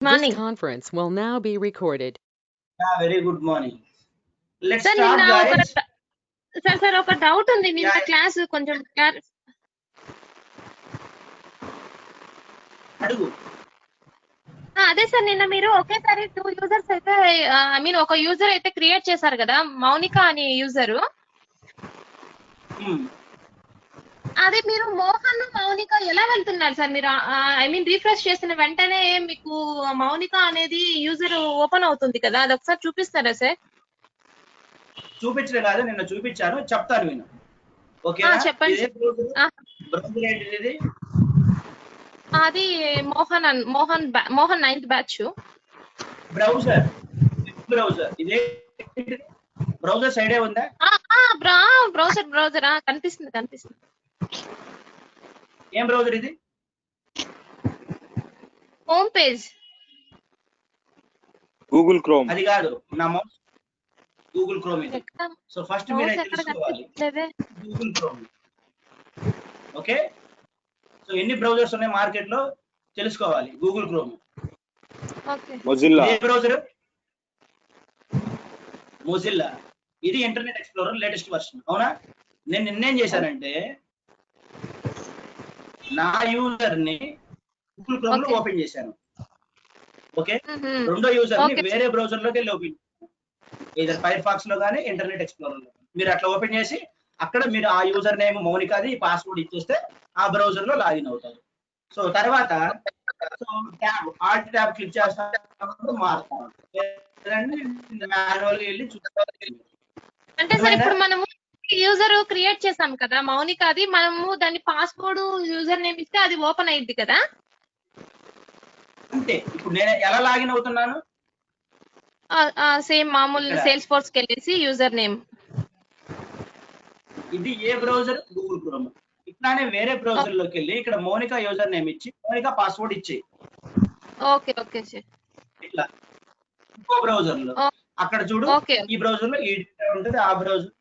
Morning. This conference will now be recorded. Yeah, very good morning. Let's Sir, start, నిన్న guys. ఒక doubt ఉంది నిన్న Yeah. Class కొంచెం అడుగు. అదే సార్ నిన్న మీరు ఒకేసారి 2 యూజర్స్ అయితే ఐ మీన్ ఒక యూజర్ అయితే క్రియేట్ చేశారు కదా మౌనిక అనే యూజరు. అదే మీరు మోహన్ మౌనిక ఎలా వెళ్తున్నారు సార్ మీరు ఐ మీన్ రిఫ్రెష్ చేసిన వెంటనే మీకు మౌనిక అనేది యూజర్ ఓపెన్ అవుతుంది కదా అది ఒకసారి చూపిస్తారా సార్? చూపించలే కాదు, నిన్న చూపించాను, చెప్తాను విను. ఓకే చెప్పండి. అది మోహన్ 9th బ్యాచ్. బ్రౌజర్ ఇదే బ్రౌజర్ సైడే ఉందా? బ్రౌజర్ కనిపిస్తుంది. ఏం బ్రౌజర్ ఇది? Home page. Google chrome. అది కాదు, నా మౌస్ గూగుల్ క్రోమ్ ఇది. సో ఫస్ట్ మీరు తెలుసుకోవాలి గూగుల్ క్రోమ్. ఓకే, సో ఎన్ని బ్రౌజర్స్ ఉన్నాయి మార్కెట్ లో తెలుసుకోవాలి. Google chrome. మొజిల్లా. ఏ బ్రౌజర్? మొజిల్లా. ఇది ఇంటర్నెట్ ఎక్స్ప్లోరర్ లేటెస్ట్ వర్షన్. అవునా? నేను నిన్నేం చేశానంటే నా యూజర్ ని గూగుల్ క్రోమ్ లో ఓపెన్ చేశాను. ఓకే, రెండో యూజర్ ని వేరే బ్రౌజర్ లోకి వెళ్ళి ఓపెన్, ఇదర్ ఫైర్ ఫాక్స్ లో కానీ ఇంటర్నెట్ ఎక్స్ప్లోరర్ లో మీరు అట్లా ఓపెన్ చేసి అక్కడ మీరు ఆ యూజర్ నేమ్ మౌనికాది పాస్వర్డ్ ఇచ్చేస్తే ఆ బ్రౌజర్ లో లాగిన్ అవుతారు. సో తర్వాత ఆల్ట్ ట్యాబ్ క్లిక్ చేస్తాను, మారుతాను. మాన్యువల్ గా వెళ్ళి చూసుకోవాలి. అంటే సార్ ఇప్పుడు మనము యూజర్ క్రియేట్ చేసాం కదా మౌనిక, అది మనము దాని పాస్వర్డ్ యూజర్ నేమ్ ఇస్తే అది ఓపెన్ అయ్యింది కదా? అంతే. ఇప్పుడు నేను ఎలా లాగిన్ అవుతున్నాను? సేమ్ మామూలు సేల్స్ ఫోర్స్ కి వెళ్ళేసి యూజర్ నేమ్. ఇది ఏ బ్రౌజర్? Google chrome. ఇట్లానే వేరే బ్రౌజర్ లోకి వెళ్ళి ఇక్కడ మౌనిక యూజర్ నేమ్ ఇచ్చి మౌనిక పాస్వర్డ్ ఇచ్చి ఓకే సార్ ఇట్లా ఇంకో బ్రౌజర్ లో అక్కడ చూడు, ఈ బ్రౌజర్ లో ఉంటుంది, ఆ బ్రౌజర్.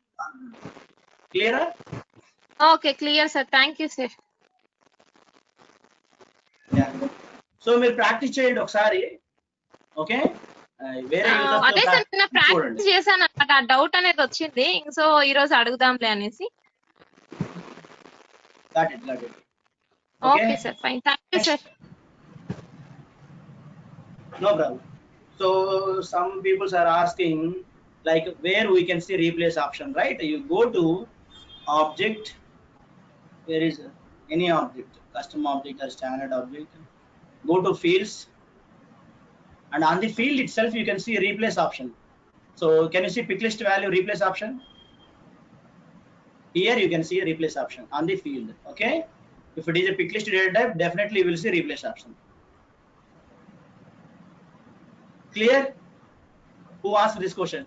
క్లియరా? Okay, clear sir. Thank you sir. So మీరు ప్రాక్టీస్ చేయండి ఒకసారి. ఓకే, వేరే అదే సార్ నిన్న ప్రాక్టీస్ చేశాను అన్నమాట, ఆ డౌట్ అనేది వచ్చింది. సో ఈ రోజు అడుగుదాంలే అనేసి. Got it. Okay sir, fine. Thank you sir. No problem. So some people are asking like where we can see replace option, right? You go to object, where is any object, custom object or standard object, go to fields, and on the field itself you can see replace option. So can you see pick list value replace option? Here you can see a replace option on the field. Okay, if it is a pick list data type, definitely you will see replace option. Clear? Who asked this question?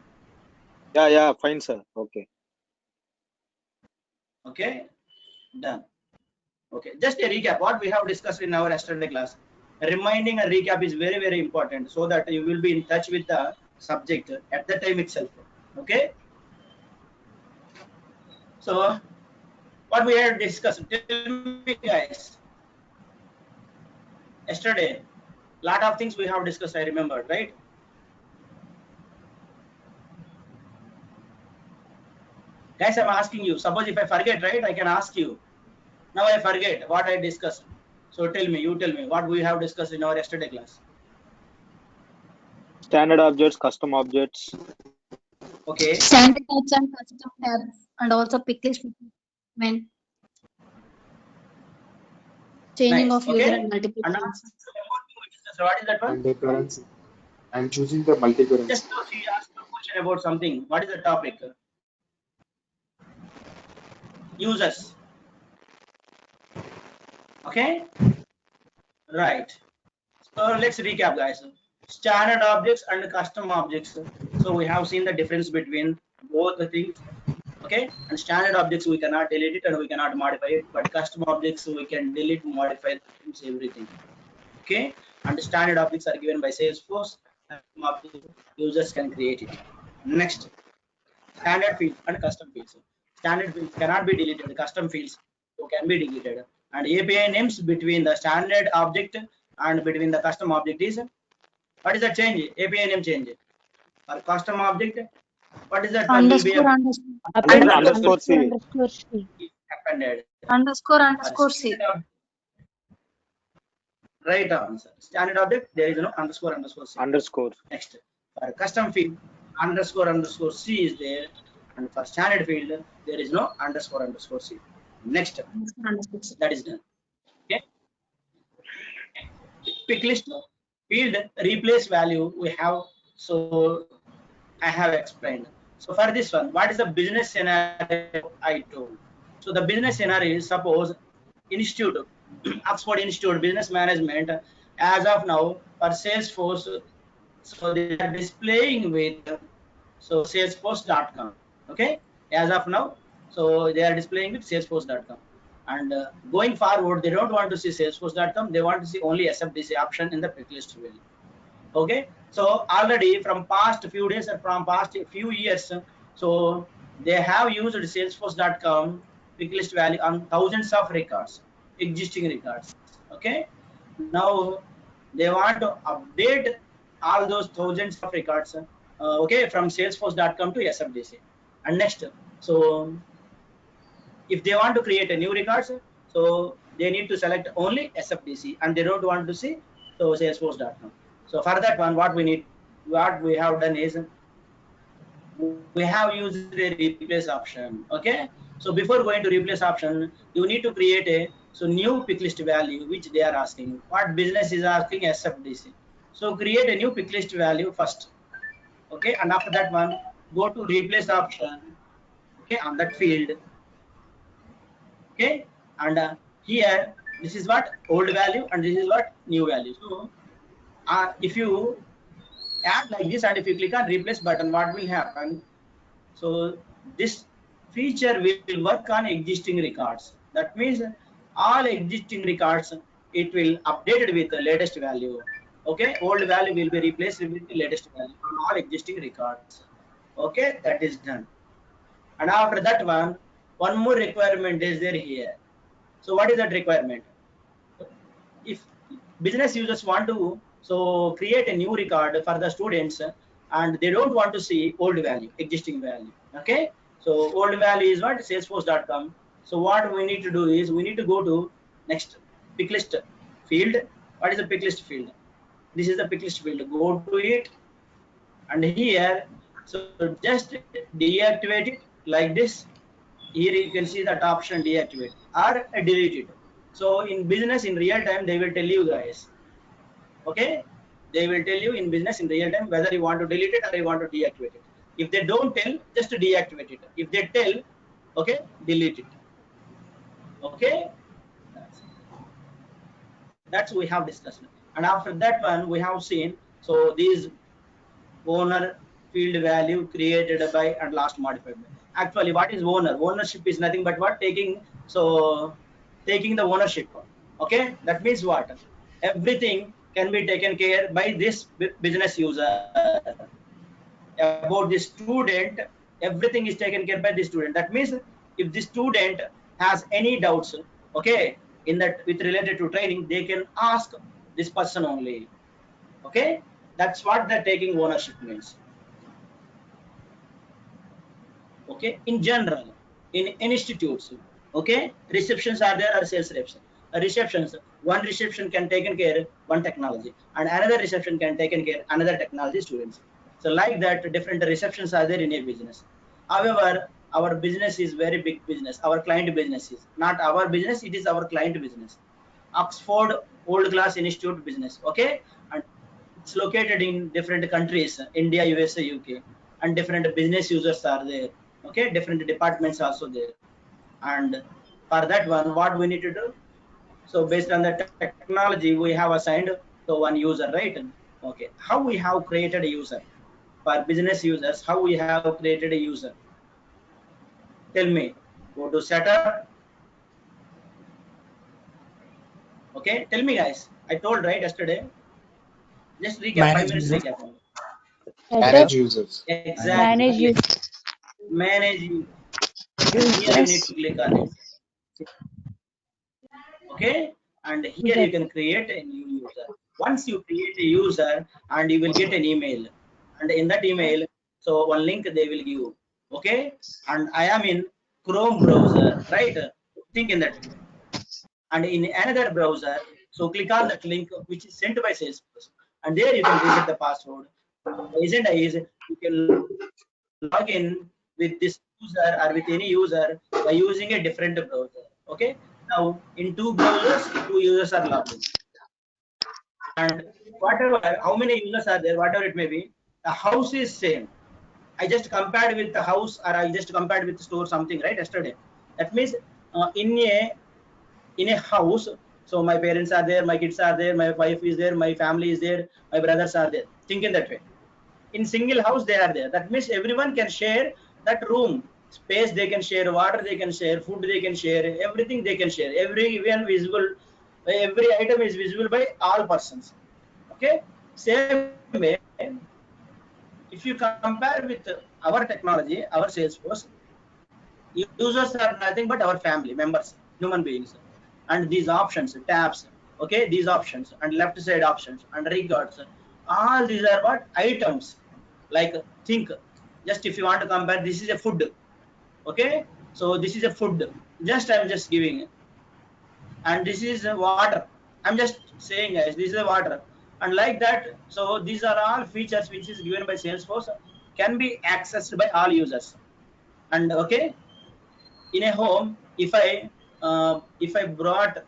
Yeah, fine sir. Okay, done. Okay, just a recap what we have discussed in our yesterday class. Reminding and recap is very, very important so that you will be in touch with the subject at the time itself. Okay, so what we had discussed, tell me guys, yesterday lot of things we have discussed, I remembered, right? Guys, I'm asking you, suppose if I forget, right, I can ask you. Now I forget what I discussed, so you tell me what we have discussed in our yesterday class. Standard objects, custom objects. Okay, standard types and custom tabs, and also pick list when changing nice. of user and multiple things. So what is that one? Multi-currency. I'm choosing the multi-currency. Just now she asked a question about something. What is the topic? Users. Okay, right. So let's recap guys. Standard objects and custom objects. So we have seen the difference between both the things. Okay, and standard objects we cannot delete it and we cannot modify it, but custom objects we can delete, modify things, everything. Okay, and standard objects are given by SalesForce, and users can create it. Next, standard fields and custom fields. Standard fields cannot be deleted, custom fields can be deleted, and API names between the standard object and between the custom object is What is the change? API name change. For custom object, what is that one will be Underscore C. appended. Underscore For C. right answer. Standard object, there is no underscore C. Underscore. Next, for custom field, underscore C is there, and for standard field, there is no underscore C. Next, that is done. Okay. Pick list field replace value we have. So I have explained. So for this one, what is the business scenario I told? So the business scenario is, suppose institute, Oxford Institute Business Management, as of now for Salesforce, so they are displaying with so salesforce.com. Okay, as of now, so they are displaying with salesforce.com, and going forward they don't want to see salesforce.com, they want to see only SFDC option in the pick list field. Okay, so already from past few days or from past few years, so they have used salesforce.com pick list value on thousands of records, existing records. Okay, now they want to update all those thousands of records, okay, from salesforce.com to SFDC. And next, so if they want to create a new records, so they need to select only SFDC and they don't want to see so salesforce.com. So for that one, what we have done is we have used a replace option. Okay, so before going to replace option, you need to create a so new pick list value which they are asking. What business is asking? SFDC. So create a new pick list value first. Okay, and after that one, go to replace option. Okay, on that field. Okay, and here this is what old value and this is what new value. So if you add like this and if you click on replace button, what will happen? So this feature will work on existing records. That means all existing records it will updated with the latest value. Okay, old value will be replaced with the latest value on all existing records. Okay, that is done. And after that one more requirement is there here. So what is that requirement? If business users want to so create a new record for the students and they don't want to see old value, existing value. Okay, so old value is what? Salesforce.com. So what we need to do is we need to go to next pick list field. What is the pick list field? This is the pick list field. Go to it, and here so just deactivate it like this. Here you can see that option deactivate or delete it. So in business in real time they will tell you guys. Okay, they will tell you in business in real time whether you want to delete it or you want to deactivate it. If they don't tell, just deactivate it. If they tell, okay, delete it. Okay, that's we have discussed. And after that one we have seen so these owner field value created by and last modified by. Actually what is owner? Ownership is nothing but what? Taking the ownership. Okay, that means what? Everything can be taken care by this business user. About the student, everything is taken care by the student. That means if the student has any doubts, okay, in that with related to training, they can ask this person only. Okay, that's what the taking ownership means. Okay, in general, in institutes, okay, receptions are there or sales reps. Receptions, one reception can taken care one technology and another reception can taken care another technology students. So like that different receptions are there in a business. However, our business is very big business. Our client business is not our business, it is our client business. Oxford Old Class Institute business. Okay, and it's located in different countries, India, USA, UK, and different business users are there. Okay, different departments also there. And for that one, what we need to do? So based on the technology, we have assigned to one user, right? Okay, how we have created a user for business users? How we have created a user? Tell me. Go to setup. Okay, tell me, guys. I told right yesterday. Just recap. Manage 5 minutes users. recap. Manage users. Exactly. Manage users. Here you need to click on it. Okay, and here you can create a new user. Once you create a user and you will get an email, and in that email, so one link they will give, okay? And I am in Chrome browser, right? Think in that. And in another browser, so click on that link which is sent by Salesforce, and there you can reset the password. Isn't is you can log in with this user or with any user by using a different browser. Okay. Now in two browsers, two users are logged in, and whatever how many users are there, whatever it may be, the house is same. I just compared with the house, or I just compared with the store something, right? Yesterday. That means in a house, so my parents are there, my kids are there, my wife is there, my family is there, my brothers are there. Think in that way. In single house they are there. That means everyone can share that room space, they can share water, they can share food, they can share everything, they can share everyone visible, every item is visible by all persons. Okay. Same way, if you compare with our technology, our Salesforce, users are nothing but our family members, human beings, and these options, tabs, okay, these options and left side options and records, all these are what items. Like think, just if you want to compare, this is a food, okay, so this is a food, just I'm just giving, and this is water, I'm just saying guys, this is a water, and like that. So these are all features which is given by Salesforce, can be accessed by all users. And okay, in a home, if I brought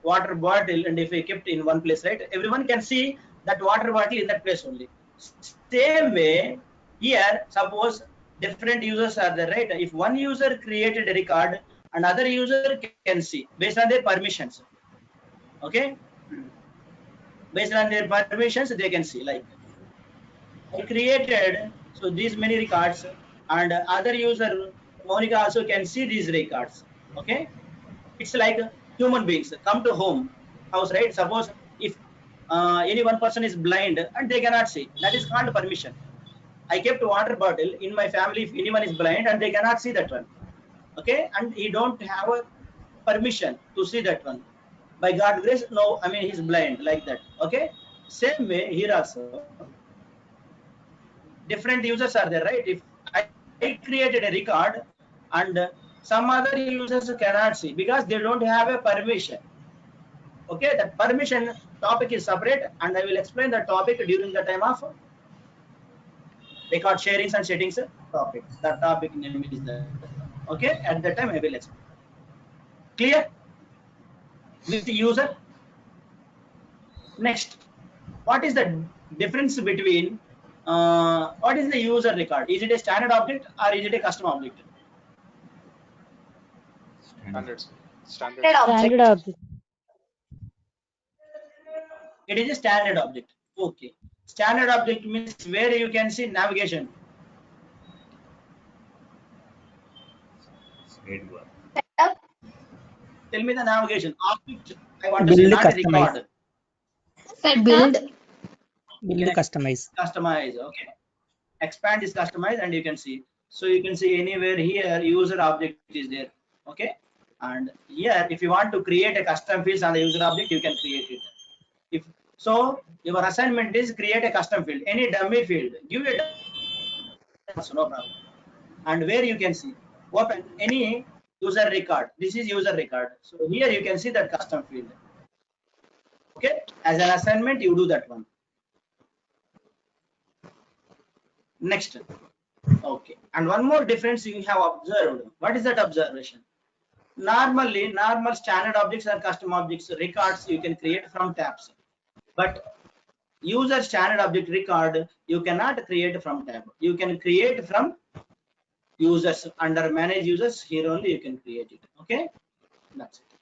water bottle and if I kept in one place, right, everyone can see that water bottle in that place only. Same way here, suppose different users are there, right? If one user created a record, another user can see based on their permissions, okay, based on their permissions they can see. Like I created so these many records, and other user Monica also can see these records, okay. It's like human beings come to home house, right? Suppose if any one person is blind and they cannot see, that is called permission. I kept water bottle in my family, if anyone is blind and they cannot see that one, okay, and he don't have a permission to see that one, by God grace, no, I mean he's blind, like that, okay. Same way here also, different users are there, right? If I created a record and some other users cannot see because they don't have a permission, okay, that permission topic is separate, and I will explain the topic during the time of record sharings and settings topic. That topic name is that, okay, at that time I will explain. Clear with the user? Next, what is the difference between what is the user record? Is it a standard object or is it a custom object? Standard. Standard. Standard object. It is a standard object. Okay. Standard object means where you can see navigation. Tell me the navigation. Object, I want to say, Build, not a customize. record. Build. Build, customize. Customize. Okay. Expand is customize, and you can see. So you can see anywhere here user object is there. Okay. And here, if you want to create a custom fields on the user object, you can create it. If so, your assignment is create a custom field, any dummy field. Give it also, no problem. And where you can see open any user record. This is user record. So here you can see that custom field. Okay, as an assignment, you do that one. Next. Okay, and one more difference you have observed. What is that observation? Normally, normal standard objects and custom objects records you can create from tabs, but user standard object record you cannot create from tab. You can create from users, under manage users. Here only you can create it. Okay, that's it.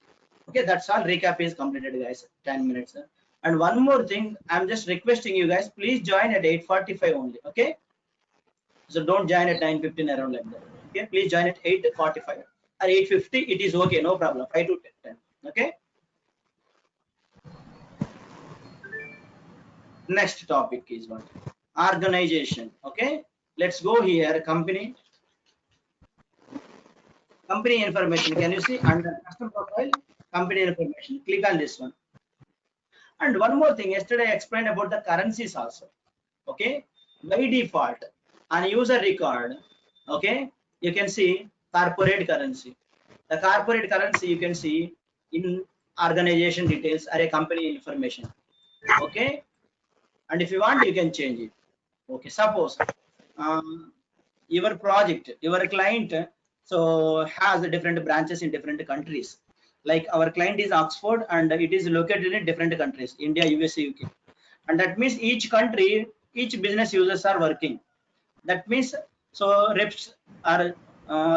Okay, that's all. Recap is completed, guys. 10 minutes. And one more thing, I'm just requesting you guys, please join at 8:45 only. Okay, so don't join at 9:15 around like that. Okay, please join at 8:45 or 8:50. It is okay, no problem. 5 to 10. Okay. Next topic is what? Organization. Okay, let's go here. Company information. Can you see under custom profile company information? Click on this one. And one more thing, yesterday I explained about the currencies also. Okay, by default on user record, okay, you can see corporate currency. The corporate currency you can see in organization details or a company information. Okay, and if you want you can change it. Okay, suppose your project, your client, so has different branches in different countries. Like our client is Oxford and it is located in different countries, India, USA, UK. And that means each country, each business users are working. That means so reps are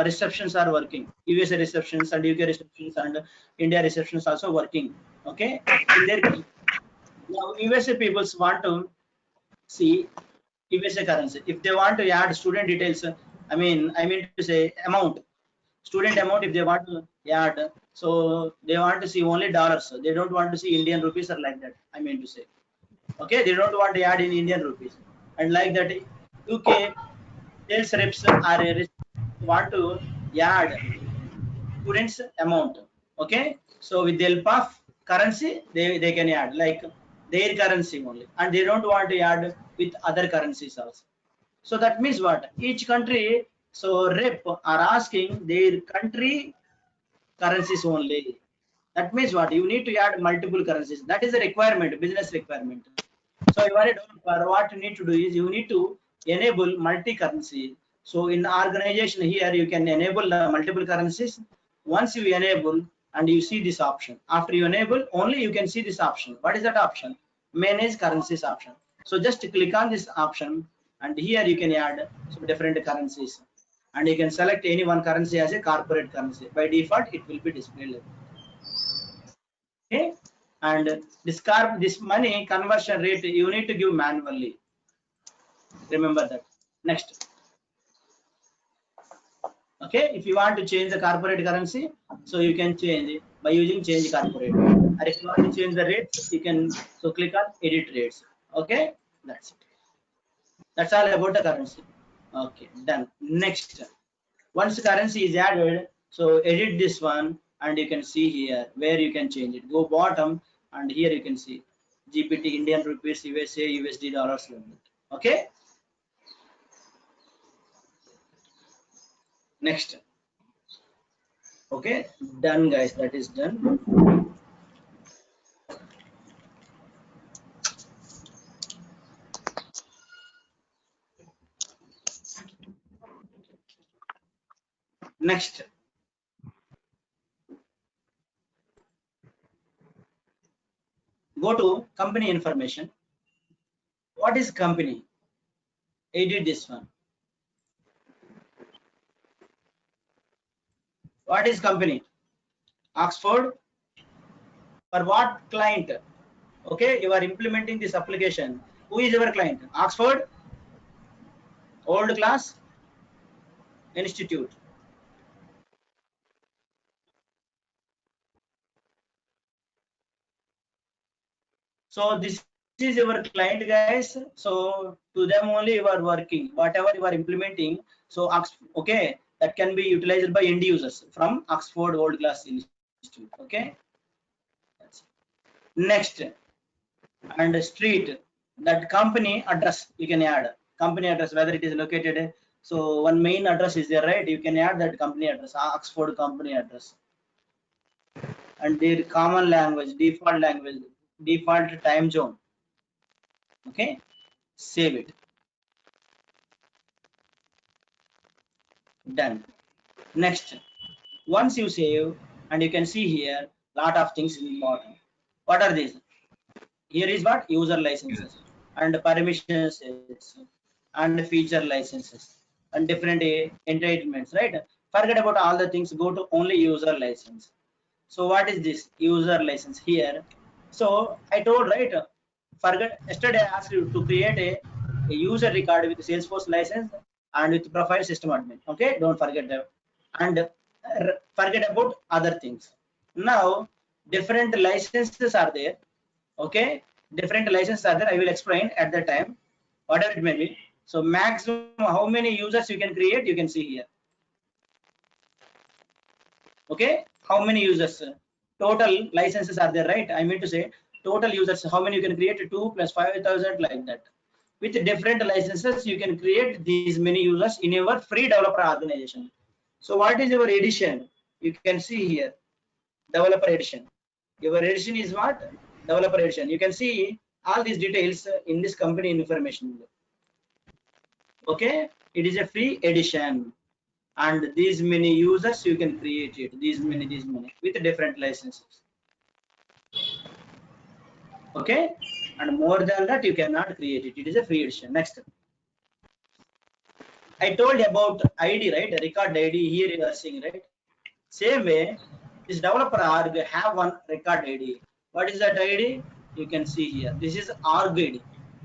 receptions are working. USA receptions and UK receptions and India receptions also working. Okay, in their now USA peoples want to see USA currency. If they want to add student details, I mean to say amount, student amount. If they want to add, so they want to see only dollars. They don't want to see Indian rupees or like that. I mean to say, okay, they don't want to add in Indian rupees, and like that, UK sales reps are want to add students amount. Okay, so with the help of currency, they can add like their currency only, and they don't want to add with other currencies also. So that means what? Each country, so rep are asking their country currencies only. That means what? You need to add multiple currencies. That is a requirement, business requirement. So you are a developer, what you need to do is you need to enable multi-currency. So in organization here, you can enable the multiple currencies. Once you enable and you see this option, after you enable, only you can see this option. What is that option? Manage currencies option. So just click on this option and here you can add some different currencies. And you can select any one currency as a corporate currency. By default, it will be displayed. Okay, and this money conversion rate you need to give manually. Remember that. Next, okay, if you want to change the corporate currency, so you can change it by using change corporate. And if you want to change the rates, you can so click on edit rates. Okay, that's it. That's all about the currency. Okay, done. Next, once the currency is added, so edit this one and you can see here where you can change it. Go bottom and here you can see GPT, Indian rupees, USA, USD, dollars limit. Okay, next. Okay, done guys, that is done. Next, go to company information. What is company? Edit this one. What is company? Oxford. For what client? Okay, you are implementing this application. Who is your client? Oxford, Old Class, Institute. So this is your client guys. So to them only you are working, whatever you are implementing. So okay, that can be utilized by end users from Oxford World Class Institute. Okay, next, and street, that company address you can add company address, whether it is located. So one main address is there, right? You can add that company address, Oxford company address, and their common language, default time zone. Okay, save it. Done. Next, once you save, and you can see here lot of things in the bottom. What are these? Here is what? User licenses and permissions and feature licenses and different entitlements, right? Forget about all the things, go to only user license. So what is this user license here? So I told, right, forget, yesterday I asked you to create a user record with Salesforce license and with profile system admin. Okay, don't forget that, and forget about other things. Now different licenses are there. Okay, different licenses are there. I will explain at the time, whatever it may be. So maximum how many users you can create, you can see here. Okay, how many users? Total licenses are there, right? I mean to say total users, how many you can create? 2 plus 5,000 like that. With different licenses, you can create these many users in your free developer organization. So what is your edition? You can see here, developer edition. Your edition is what? Developer edition. You can see all these details in this company information. Okay, it is a free edition, and these many users you can create it. These many with different licenses. Okay, and more than that you cannot create it. It is a free edition. Next, I told you about ID, right? Record ID here you are seeing, right? Same way, this developer org have one record ID. What is that ID? You can see here. This is org ID,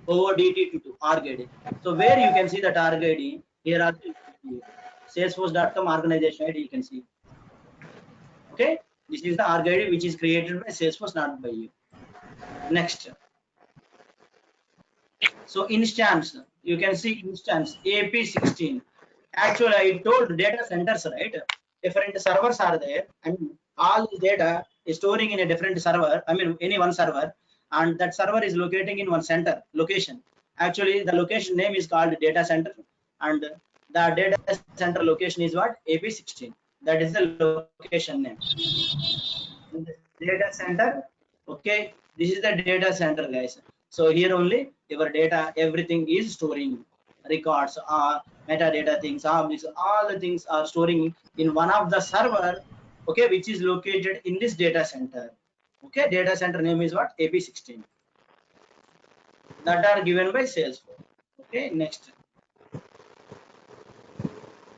OODT22 org ID. So where you can see that org ID, here are Salesforce.com organization ID. You can see. Okay, this is the org ID which is created by Salesforce, not by you. Next. So instance, you can see instance AP16. Actually, I told data centers, right? Different servers are there, and all the data is storing in a different server. I mean, any one server, and that server is locating in one center location. Actually, the location name is called data center, and the data center location is what? AP16. That is the location name. Data center. Okay, this is the data center, guys. So here only your data, everything is storing records, metadata things, all the things are storing in one of the server, okay, which is located in this data center. Okay, data center name is what? AP16. That are given by Salesforce. Okay, next.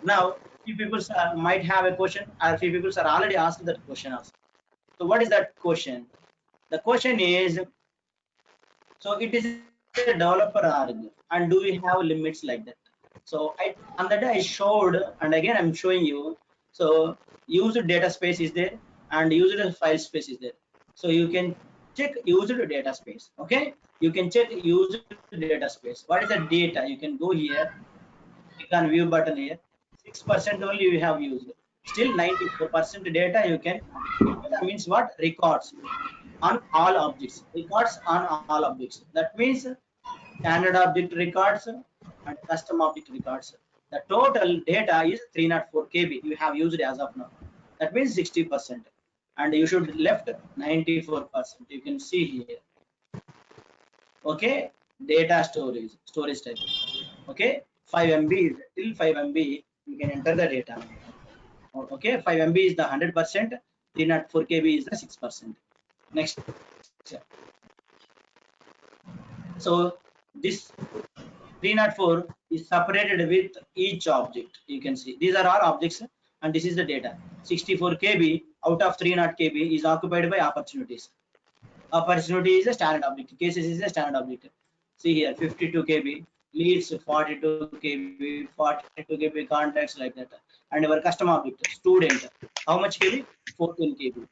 Now, few people might have a question, or few people are already asked that question also. So what is that question? The question is, so it is a developer org, and do we have limits like that? So on that day I showed, and again I'm showing you. So used data space is there, and used file space is there. So you can check used data space. Okay, you can check used data space. What is the data? You can go here, click on view button here. 6% only you have used. Still 94% data you can. That means what? Records on all objects. Records on all objects. That means standard object records and custom object records. The total data is 304 KB you have used as of now. That means 60%, and you should left 94%. You can see here. Okay, data storage type. Okay, 5 MB till 5 MB you can enter the data. Okay, 5 MB is the 100%, 304 KB is the 6%. Next. So this 304 is separated with each object. You can see these are all objects, and this is the data. 64 KB out of 300 KB is occupied by opportunities. Opportunity is a standard object. Cases is a standard object. See here, 52 KB, leads 42 KB, 42 KB, contacts like that. And our custom object, student, how much KB? 14 KB.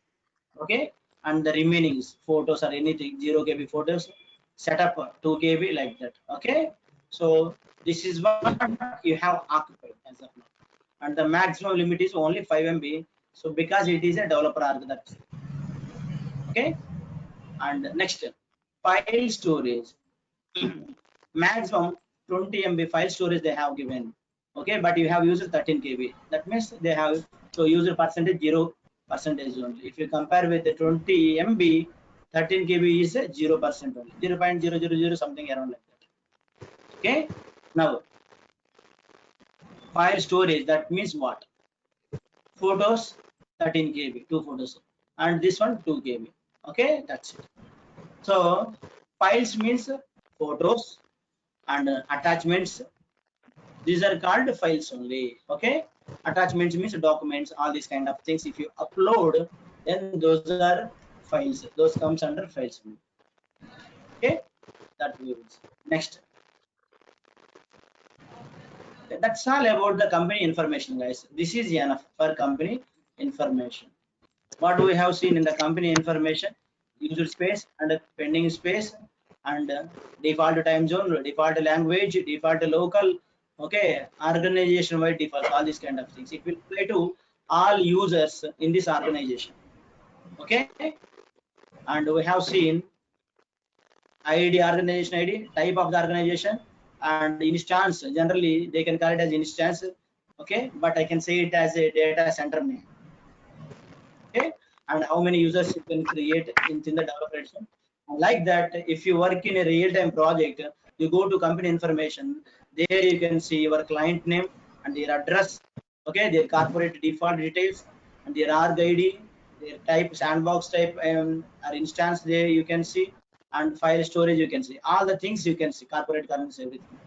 Okay, and the remaining is photos or anything, 0 KB photos, setup 2 KB like that. Okay, so this is what you have occupied as of now, and the maximum limit is only 5 MB. So because it is a developer org, that's okay. And next, file storage. Maximum 20 MB file storage they have given. Okay, but you have used 13 KB. That means they have, so user percentage 0% only. If you compare with the 20 MB, 13 KB is 0% only, 0.000 something around like that. Okay, now file storage, that means what? Photos 13 KB, 2 photos, and this one 2 KB. Okay, that's it. So files means photos and attachments. These are called files only. Okay, attachments means documents, all these kind of things. If you upload, then those are files. Those comes under files only. Okay, that means next. That's all about the company information, guys. This is enough for company information. What we have seen in the company information: user space and pending space, and default time zone, default language, default local. Okay, organization wide default, all these kind of things. It will apply to all users in this organization. Okay, and we have seen ID, organization ID, type of the organization, and instance. Generally, they can call it as instance. Okay, but I can say it as a data center name. Okay, and how many users you can create in the developer. Like that, if you work in a real-time project, you go to company information. There you can see your client name and their address. Okay, their corporate default details and their org ID, their type, sandbox type, or instance. There you can see, and file storage you can see. All the things you can see, corporate currency, everything.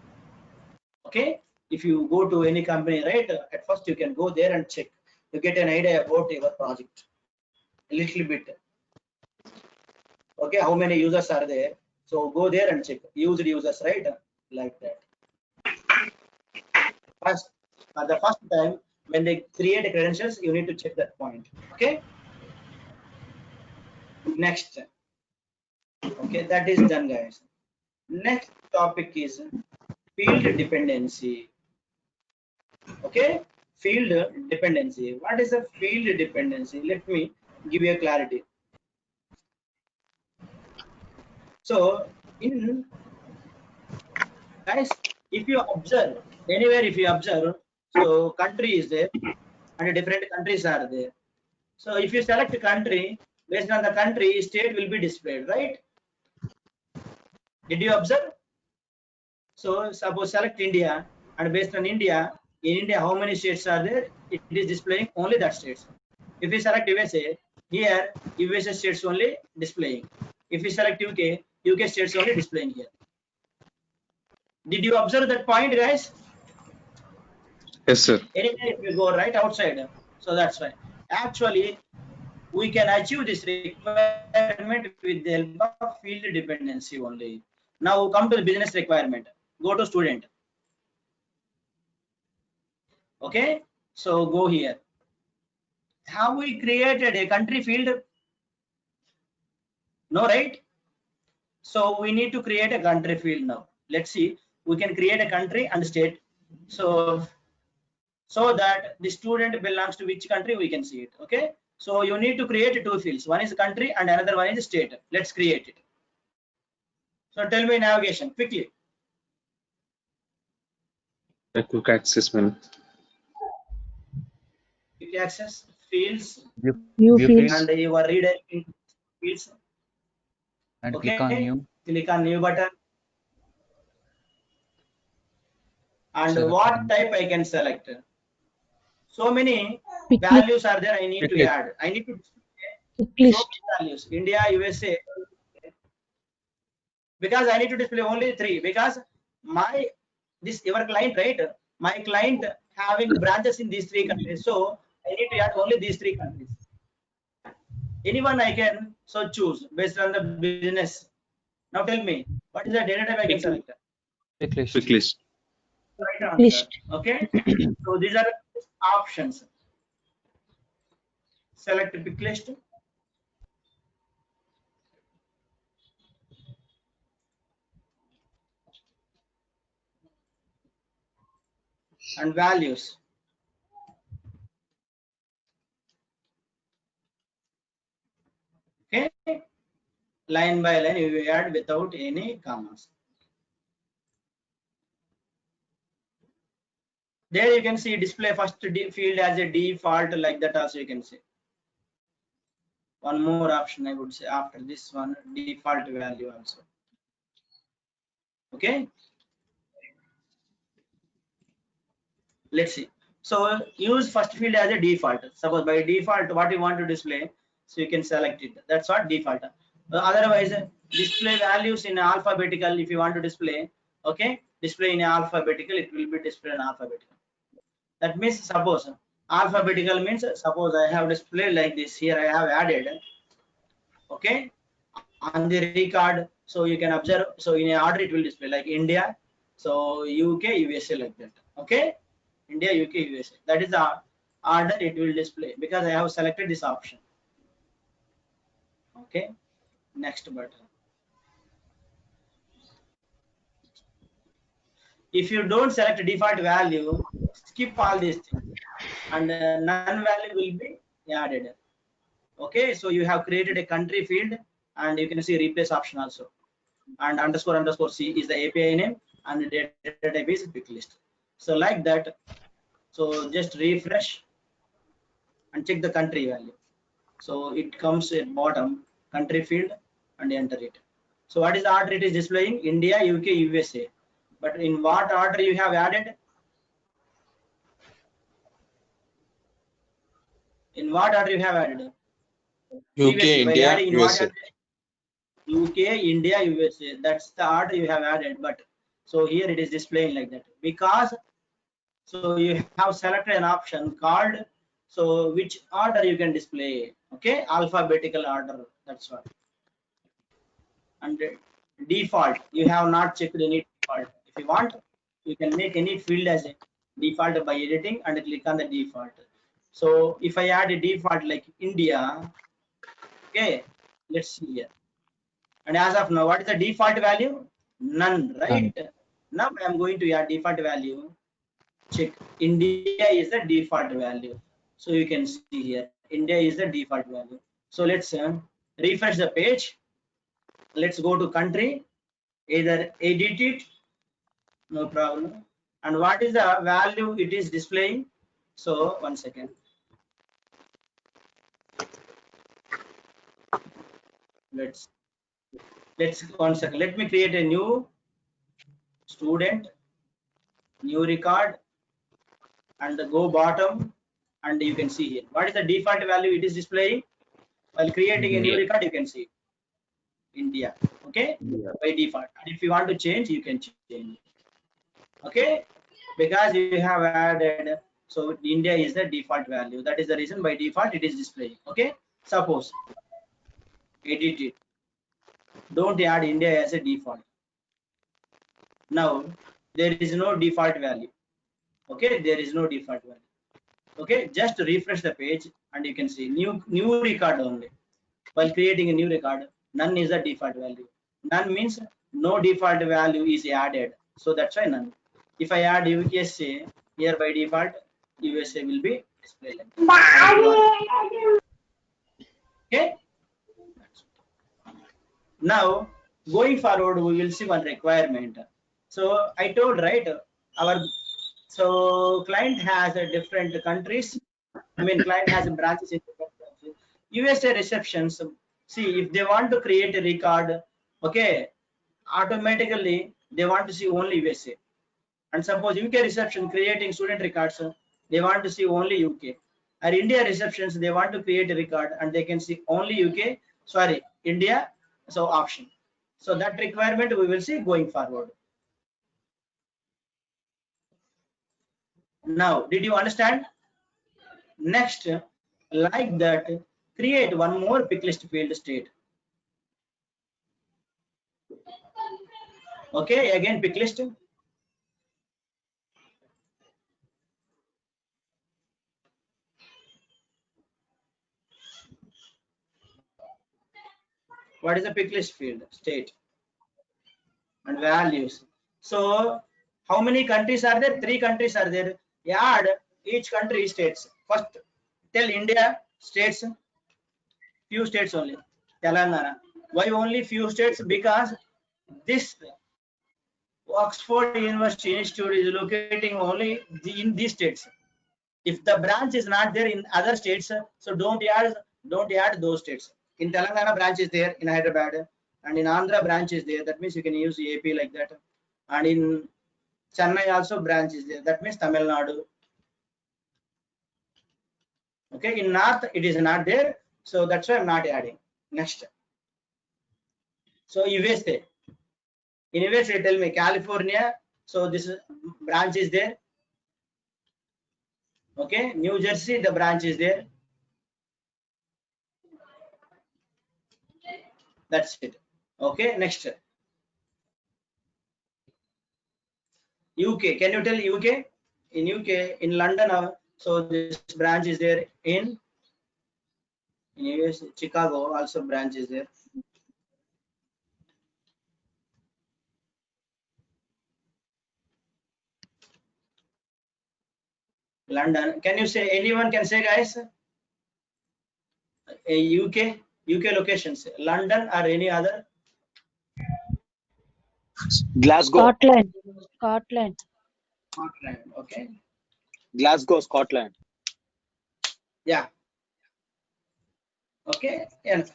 Okay, if you go to any company, right, at first you can go there and check. You get an idea about your project a little bit. Okay, how many users are there? So go there and check used users, right? Like that. First, for the first time when they create credentials, you need to check that point. Okay. Next. Okay, that is done, guys. Next topic is field dependency. Okay, field dependency. What is a field dependency? Let me give you a clarity. So in guys, if you observe anywhere, if you observe, so country is there and different countries are there. So if you select a country, based on the country, state will be displayed, right? Did you observe? So suppose select India, and based on India, in India how many states are there? It is displaying only that states. If we select USA, here USA states only displaying. If we select UK, UK states only displaying here. Did you observe that point, guys? Yes, sir. Anywhere if you go right outside, so that's why. Actually, we can achieve this requirement with the help of field dependency only. Now come to the business requirement. Go to student. Okay, so go here. Have we created a country field? No, right? So we need to create a country field now. Let's see. We can create a country and state. So that the student belongs to which country we can see it. Okay. So you need to create two fields. One is country and another one is state. Let's create it. So tell me navigation quickly. A quick access menu. Quick access fields New fields and you are redirecting fields. and Okay. click on new. Click on new button. And Select what type I can select? So many Pick values are there. I need Pick to list. add. I need to Pick display so list. many values. India, USA. Because I need to display only 3. Because your client, right? My client having branches in these 3 countries. So I need to add only these 3 countries. Anyone I can so choose based on the business. Now tell me, what is the data type I can select? Pick list. Quick list. Right answer. List. Okay. So these are options. Select pick list. And values. Okay. Line by line you add without any commas. There you can see display first field as a default, like that also you can see. One more option I would say after this one, default value also. Okay. Let's see. So use first field as a default. Suppose by default what you want to display, so you can select it. That's what default. Otherwise, display values in alphabetical. If you want to display, okay, display in alphabetical, it will be displayed in alphabetical. That means suppose alphabetical means suppose I have displayed like this. Here I have added, okay, on the record. So you can observe. So in a order it will display like India, so UK, USA, like that. Okay. India, UK, USA. That is the order it will display because I have selected this option. Okay. Next button. If you don't select default value, skip all these things and none value will be added. Okay. So you have created a country field and you can see replace option also. and __ C is the API name, and the data type is pick list. So like that. So just refresh and check the country value. So it comes at bottom country field and enter it. So what is the order it is displaying? India, UK, USA. But in what order you have added? In what order you have added? UK, Previously, by India, adding in what USA. order? UK, India, USA. That's the order you have added. But so here it is displaying like that because so you have selected an option called so which order you can display. Okay, alphabetical order. That's what. And default you have not checked any default. If you want, you can make any field as a default by editing and click on the default. So if I add a default like India, okay, let's see here. And as of now, what is the default value? None, right? Now I am going to add default value. Check India is the default value. So you can see here India is the default value. So let's refresh the page. Let's go to country, either edit it, no problem. And what is the value it is displaying? So 1 second. Let's 1 second. Let me create a new student, new record, and go bottom, and you can see here what is the default value it is displaying. While creating a new India. record, you can see India, okay, by default. And if you want to change, you can change, okay, because you have added so India is the default value. That is the reason by default it is displaying. Okay, suppose edit it, don't add India as a default. Now there is no default value. Okay, there is no default value. Okay, just refresh the page and you can see new record only. While creating a new record, none is the default value. None means no default value is added. So that's why none. If I add USA here by default, USA will be displayed. Okay. Now going forward, we will see one requirement. So I told right, our so client has a different countries. I mean, client has branches in different countries. USA receptions. See, if they want to create a record, okay, automatically they want to see only USA. And suppose UK reception creating student records, they want to see only UK. Or India receptions, they want to create a record and they can see only UK. Sorry, India. So option. So that requirement we will see going forward. Now, did you understand? Next, like that, create one more pick list field state. Okay, again pick list. What is the pick list field state and values? So how many countries are there? 3 countries are there. Add each country states. First, tell India states, few states only. Telangana. Why only few states? Because this Oxford University Institute is locating only in these states. If the branch is not there in other states, so don't add those states. In Telangana branch is there in Hyderabad, and in Andhra branch is there. That means you can use AP like that. And in Chennai also branch is there. That means Tamil Nadu. Okay, in North it is not there, so that's why I'm not adding. Next. So USA. In USA, tell me California. So this branch is there. Okay, New Jersey, the branch is there. That's it. Okay, next. UK. Can you tell UK? In UK, in London, so this branch is there in US, Chicago also branch is there. London. Can you say, anyone can say, guys? UK locations, London or any other? Glasgow. Scotland. Scotland. Scotland. Okay. Glasgow, Scotland. Yeah. Okay. And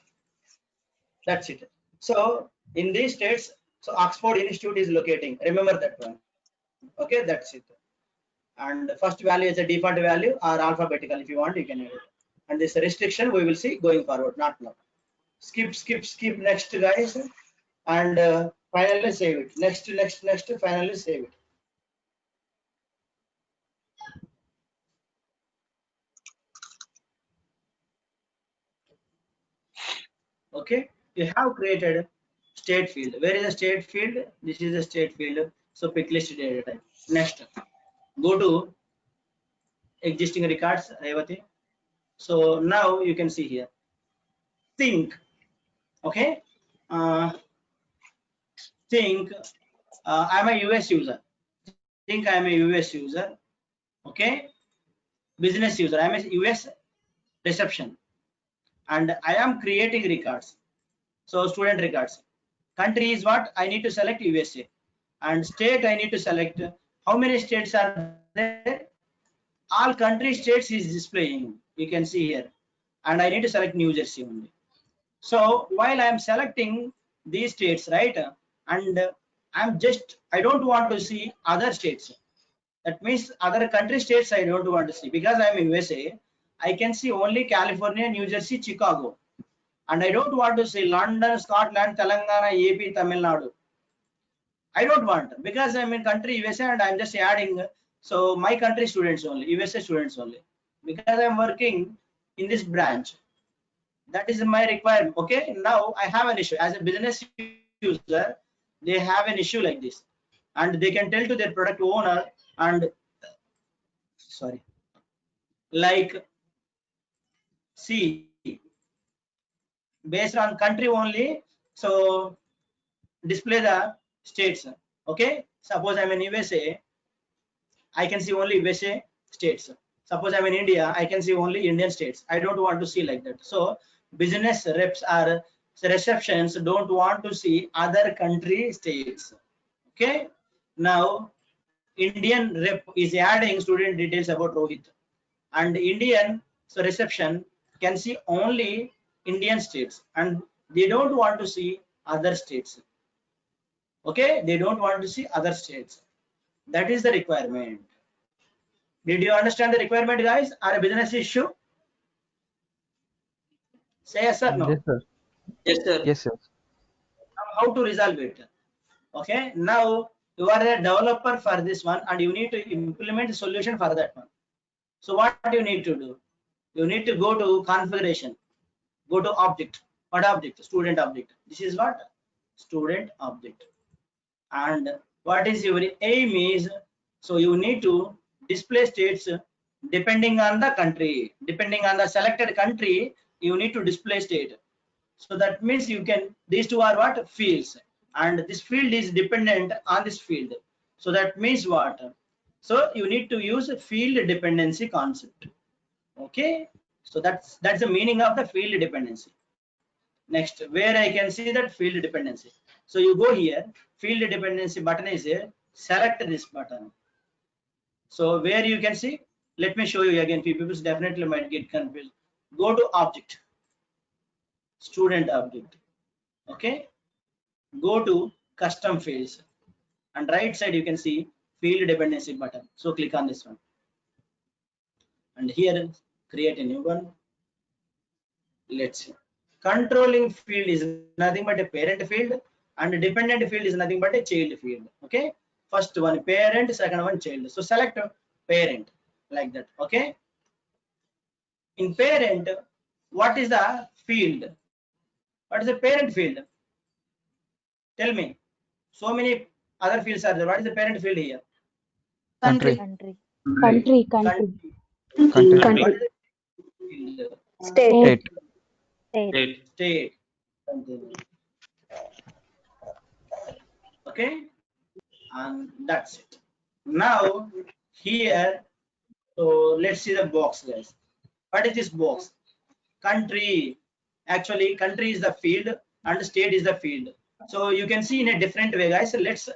that's it. So in these states, so Oxford Institute is locating. Remember that one. Okay, that's it. And the first value is a default value or alphabetical. If you want, you can add it. And this restriction we will see going forward, not now. Skip, skip, skip. Next, guys, and finally save it. Next, next, next. Finally save it. Okay, you have created state field. Where is the state field? This is the state field. So pick list data type. Next, go to existing records, Revati. So now you can see here. Think. Okay. Think I'm a US user. Think I'm a US user. Okay. Business user. I'm a US reception, and I am creating records. So student records. Country is what? I need to select USA. And state I need to select. How many states are there? All country states is displaying. You can see here. And I need to select New Jersey only. So while I am selecting these states, right? And I don't want to see other states. That means other country states I don't want to see, because I am in USA. I can see only California, New Jersey, Chicago. And I don't want to see London, Scotland, Telangana, AP, Tamil Nadu. I don't want, because I'm in country USA and I'm just adding. So my country students only, USA students only, because I'm working in this branch. That is my requirement. Okay, now I have an issue as a business user. They have an issue like this, and they can tell to their product owner, and sorry, like, see, based on country only, so display the states. Okay, suppose I'm in USA, I can see only USA states. Suppose I'm in India, I can see only Indian states. I don't want to see like that. So business reps or receptions don't want to see other country states. Okay, now Indian rep is adding student details about Rohit, and Indian so reception can see only Indian states, and they don't want to see other states. Okay, they don't want to see other states. That is the requirement. Did you understand the requirement, guys? Or a business issue? Say yes or no. Yes, sir. Yes, sir. Yes, sir. How to resolve it? Okay, now you are a developer for this one, and you need to implement a solution for that one. So what you need to do? You need to go to configuration, go to object. What object? Student object. This is what? Student object. And what is your aim is, so you need to display states depending on the country. Depending on the selected country, you need to display state. So that means you can, these two are what? Fields, and this field is dependent on this field. So that means what? So you need to use a field dependency concept. Okay, so that's the meaning of the field dependency. Next, where I can see that field dependency. So you go here, field dependency button is here, select this button. So where you can see, let me show you again. People definitely might get confused. Go to object, student object. Okay, go to custom fields, and right side you can see field dependency button. So click on this one, and here create a new one. Let's see. Controlling field is nothing but a parent field, and dependent field is nothing but a child field. Okay, first one parent, second one child. So select parent like that. Okay, in parent, what is the field? What is the parent field? Tell me. So many other fields are there. What is the parent field here? Country. Country. Country. Country. Country. Country. What is the field? State. State. State. Okay, and that's it. Now here, so let's see the box, guys. What is this box? Country. Actually, country is the field and state is the field. So you can see in a different way, guys. Let's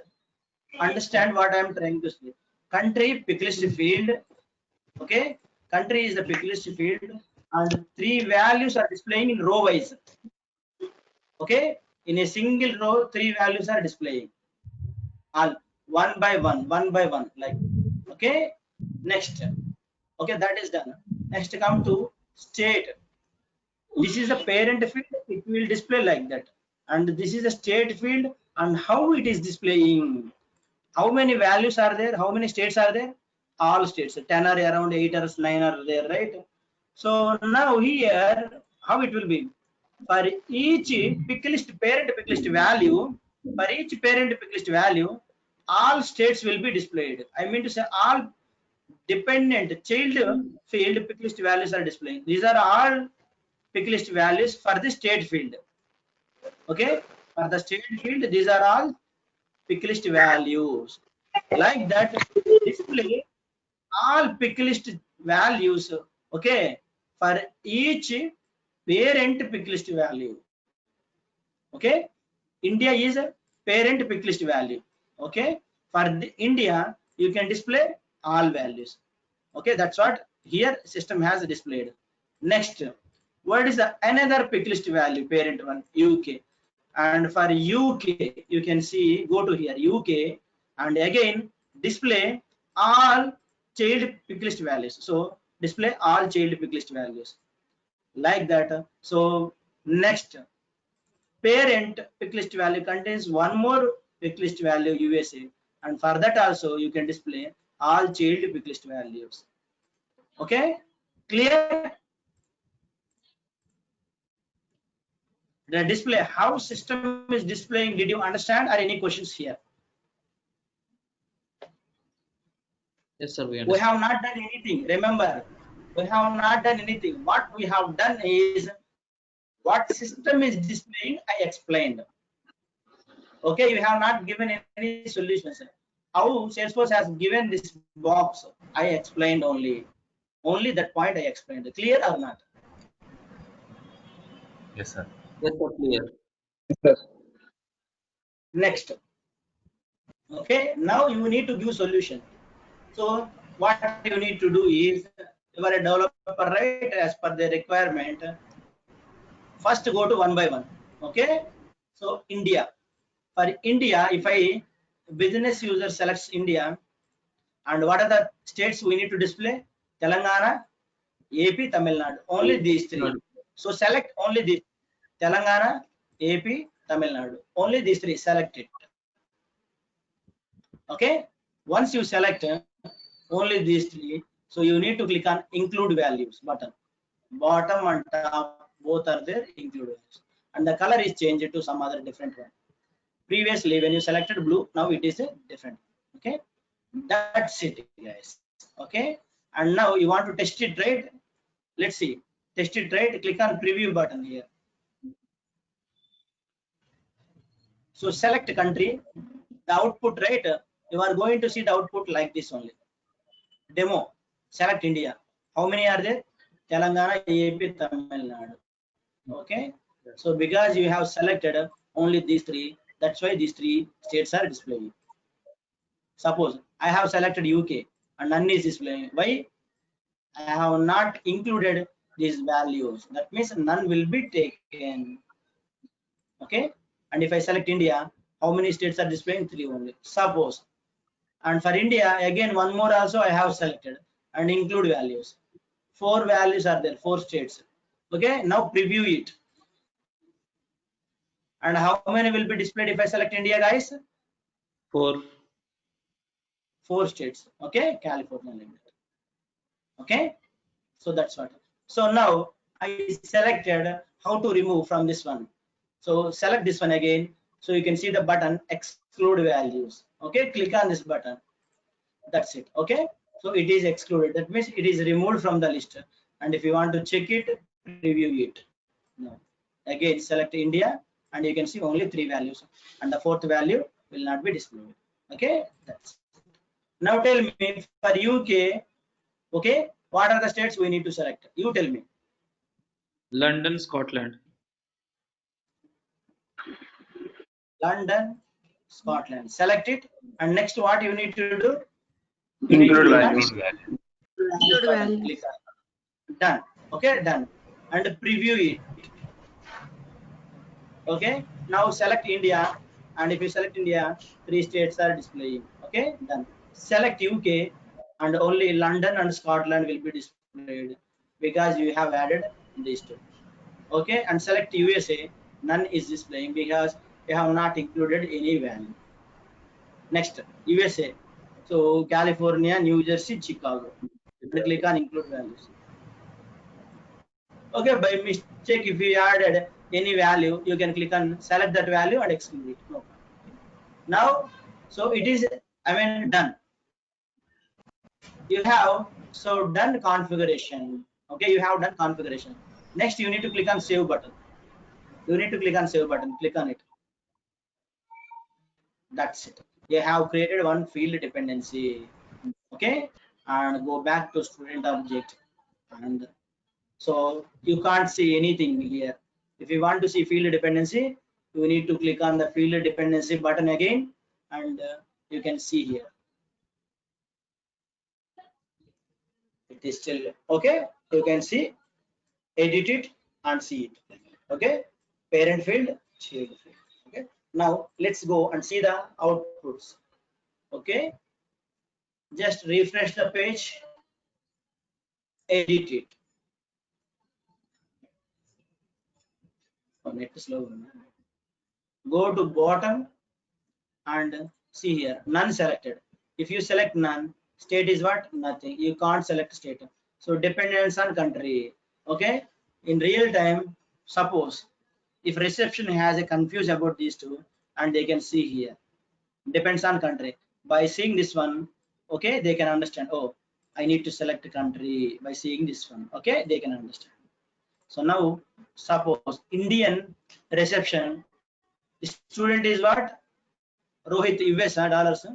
understand what I'm trying to say. Country, pick list field. Okay, country is the pick list field, and three values are displaying in row wise. Okay, in a single row, three values are displaying. All one by one, like. Okay, next. Okay, that is done. Next, come to state. This is the parent field. It will display like that, and this is a state field, and how it is displaying. How many values are there? How many states are there? All states. 10 are around, 8 or 9 are there, right? So now here, how it will be? For each pick list, parent pick list value, for each parent pick list value, all states will be displayed. I mean to say all dependent child field pick list values are displaying. These are all pick list values for the state field. Okay, for the state field, these are all pick list values. Like that, display all pick list values. Okay, for each parent pick list value. Okay, India is a parent pick list value. Okay, for the India, you can display all values. Okay, that's what here system has displayed. Next, what is the another pick list value? Parent one, UK. And for UK, you can see, go to here, UK, and again display all child pick list values. So display all child pick list values like that. So next, parent pick list value contains one more pick list value USA, and for that also you can display all child pick list values. Okay, clear? The display, how system is displaying, did you understand, or any questions here? Yes, sir. We We understand. have not done anything. Remember, we have not done anything. What we have done is what system is displaying, I explained. Okay, you have not given any solutions. How Salesforce has given this box, I explained only. Only that point I explained. Clear or not? Yes, sir. Yes, sir. Clear. Next. Okay, now you need to give solution. So what you need to do is, you are a developer, right? As per the requirement, first go to one by one. Okay, so India. For India, if I business user selects India, and what are the states we need to display? Telangana, AP, Tamil Nadu. Only these three. So select only these. Telangana, AP, Tamil Nadu. Only these three. Select it. Okay. Once you select only these three, so you need to click on include values button. Bottom and top both are there, include values, and the color is changed to some other different one. Previously when you selected blue, now it is a different. Okay, that's it guys. Okay, and now you want to test it, right? Let's see, test it, right? Click on preview button here. So select country, the output, right? You are going to see the output like this only. Demo, select India. How many are there? Telangana, AP, Tamil Nadu. Okay, so because you have selected only these three, that's why these three states are displaying. Suppose I have selected UK and none is displaying. Why? I have not included these values. That means none will be taken. Okay, and if I select India, how many states are displaying? Three only, suppose. And for India, again one more also I have selected and include values. Four values are there, four states. Okay, now preview it. And how many will be displayed if I select India, guys? 4. Four states. Okay, California like that. Okay, so that's what. So now I selected how to remove from this one. So select this one again. So you can see the button exclude values. Okay, click on this button. That's it. Okay, so it is excluded. That means it is removed from the list. And if you want to check it, preview it. No. Again, select India, and you can see only three values, and the fourth value will not be displayed. Okay, that's. Now tell me for UK. Okay, what are the states we need to select? You tell me. London, Scotland. London, Scotland. Select it, and next what you need to do? You need to Include click on values. Include button. Click on done. Okay, done, and preview it. Okay, now select India, and if you select India, 3 states are displaying. Okay, done. Select UK, and only London and Scotland will be displayed because you have added these two. Okay, and select USA, none is displaying because you have not included any value. Next, USA, so California, New Jersey, Chicago, and click on include values. Okay, by mistake if you added any value, you can click on select that value and exclude it. No problem. Now, so it is, done. You have so done configuration. Okay, you have done configuration. Next, you need to click on save button. You need to click on save button. Click on it. That's it. You have created one field dependency. Okay, and go back to student object, and so you can't see anything here. If you want to see field dependency, you need to click on the field dependency button again, and you can see here. It is still okay. You can see, edit it and see it. Okay, parent field, child field. Okay, now let's go and see the outputs. Okay, just refresh the page, edit it. Oh, net is slow. Go to bottom and see here, none selected. If you select none, state is what? Nothing. You can't select state. So dependence on country. Okay, in real time, suppose if reception has a confuse about these two, and they can see here, depends on country. By seeing this one, okay, they can understand, oh, I need to select a country. By seeing this one, okay, they can understand. So now suppose Indian reception, the student is what? Rohit, US dollars.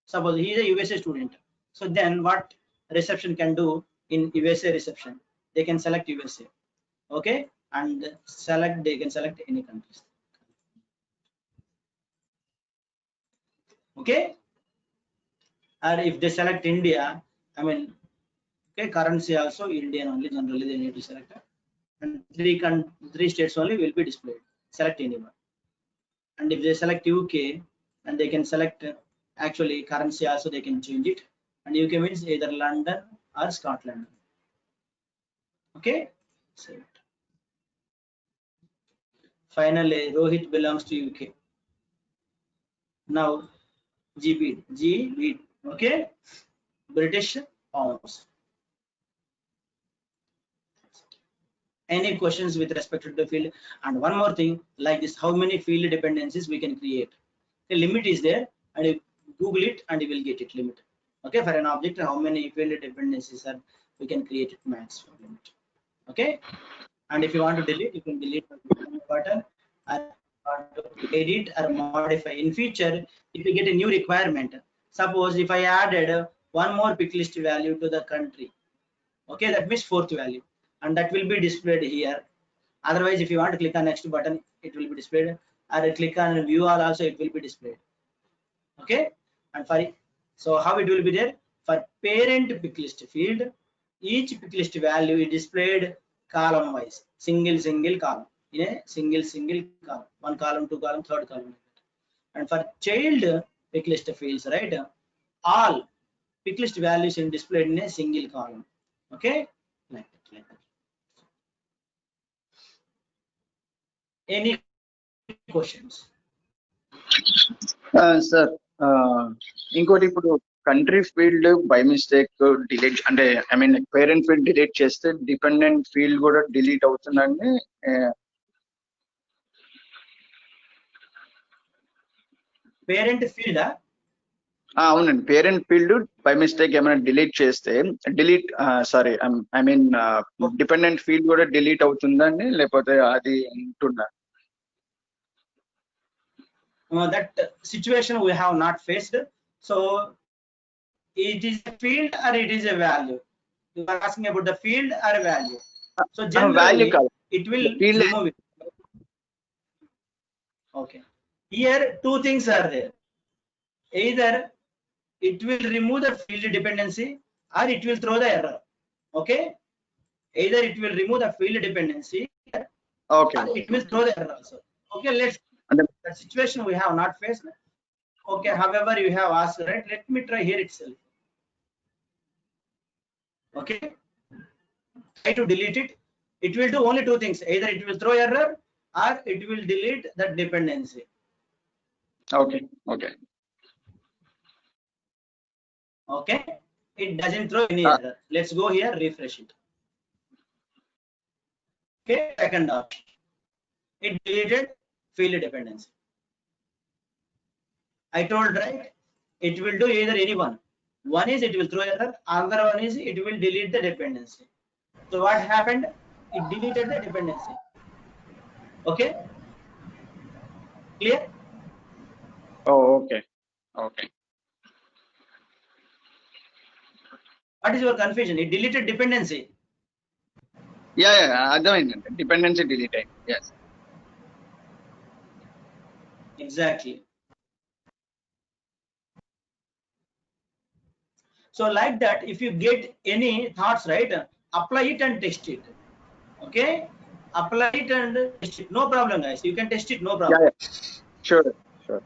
Suppose he is a USA student. So then what reception can do in USA reception? They can select USA. Okay, and select, they can select any countries. Okay, and if they select India, okay, currency also Indian only, generally they need to select, and three states only will be displayed. Select anyone. And if they select UK, and they can select actually currency also they can change it, and UK means either London or Scotland. Okay, save it. Finally, Rohit belongs to UK. Now GB, okay, British pounds. Any questions with respect to the field? And one more thing, like this, how many field dependencies we can create? The limit is there, and you Google it and you will get it limit. Okay, for an object, how many field dependencies are we can create it max for limit. Okay, and if you want to delete, you can delete the button or edit or modify. In future, if you get a new requirement, suppose if I added one more pick list value to the country, okay, that means fourth value, and that will be displayed here. Otherwise, if you want to click on next button, it will be displayed, or click on view all also, it will be displayed. Okay, and for so how it will be there for parent pick list field, each pick list value is displayed column wise, single column, in a single column, one column, two column, third column. And for child pick list fields, right, all pick list values are displayed in a single column. Okay, like that. Any questions? Sir ఇంకోటి ఇప్పుడు country field by mistake delete అంటే parent field delete చేస్తే dependent field కూడా delete అవుతుందండి. Parent field అవునండి, parent field by mistake ఏమైనా delete చేస్తే dependent field కూడా డిలీట్ అవుతుందండి, లేకపోతే అది ఉంటుందా? That situation we have not faced. So it is a field or it is a value? You are asking about the field or a value? So generally value it will remove it. Okay, Here two things are there. Either it will remove the field dependency or it will throw the error. Okay, either it will remove the field dependency Okay. or it will throw the error also. Okay, let's And then, that situation we have not faced. Okay, however you have asked, right? Let me try here itself. Okay, try to delete it. It will do only two things. Either it will throw error or it will delete that dependency. okay. Okay. Okay, it doesn't throw any Uh, error. Let's go here, refresh it. Okay, second option, it deleted field dependency. I told, right, it will do either any one. One is it will throw error, other one is it will delete the dependency. So what happened? It deleted the dependency. Okay, clear? oh, okay. Okay. What is your confusion? It deleted dependency. Yeah. అర్థమైందండి. Dependency delete అయింది. Yes. Exactly. So like that, if you get any thoughts, right, apply it and test it. Okay, apply it and test it. No problem, guys. You can test it, no problem. Yeah. Sure. Sure.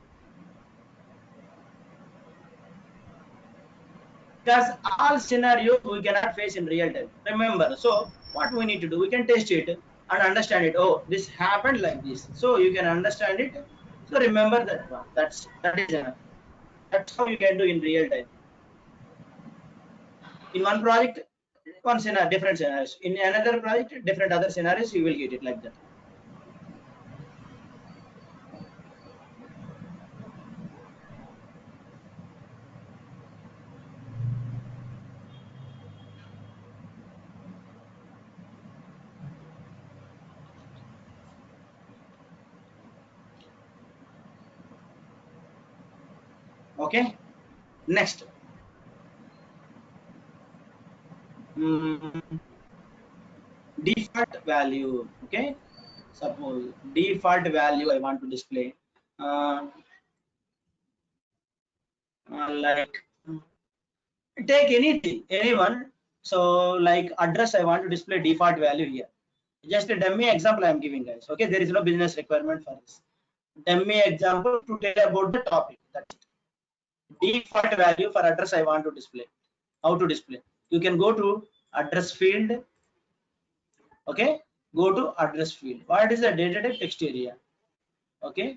Because all scenarios we cannot face in real time. Remember, so what we need to do, we can test it and understand it. Oh, this happened like this, so you can understand it. So remember that one. That is enough. That's how you can do in real time. In one project, one scenario, different scenarios. In another project, different other scenarios, you will get it like that. Okay, next. Default value. Okay, suppose default value I want to display, like take anyone. So like address, I want to display default value here. Just a dummy example I am giving, guys. Okay, there is no business requirement for this. Dummy example to tell about the topic. That's it. Default value for address I want to display. How to display? You can go to address field. Okay, go to address field. What is the data type? Text area. Okay,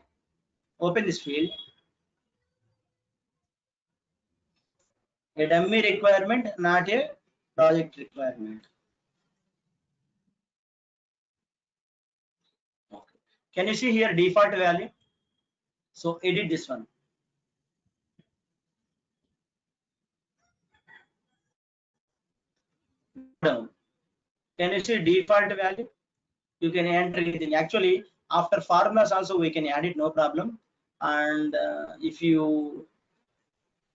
open this field. A dummy requirement, not a project requirement. Okay. Can you see here default value? So edit this one. Down. Can you see default value? You can enter anything. Actually, after formulas also we can add it, no problem. And if you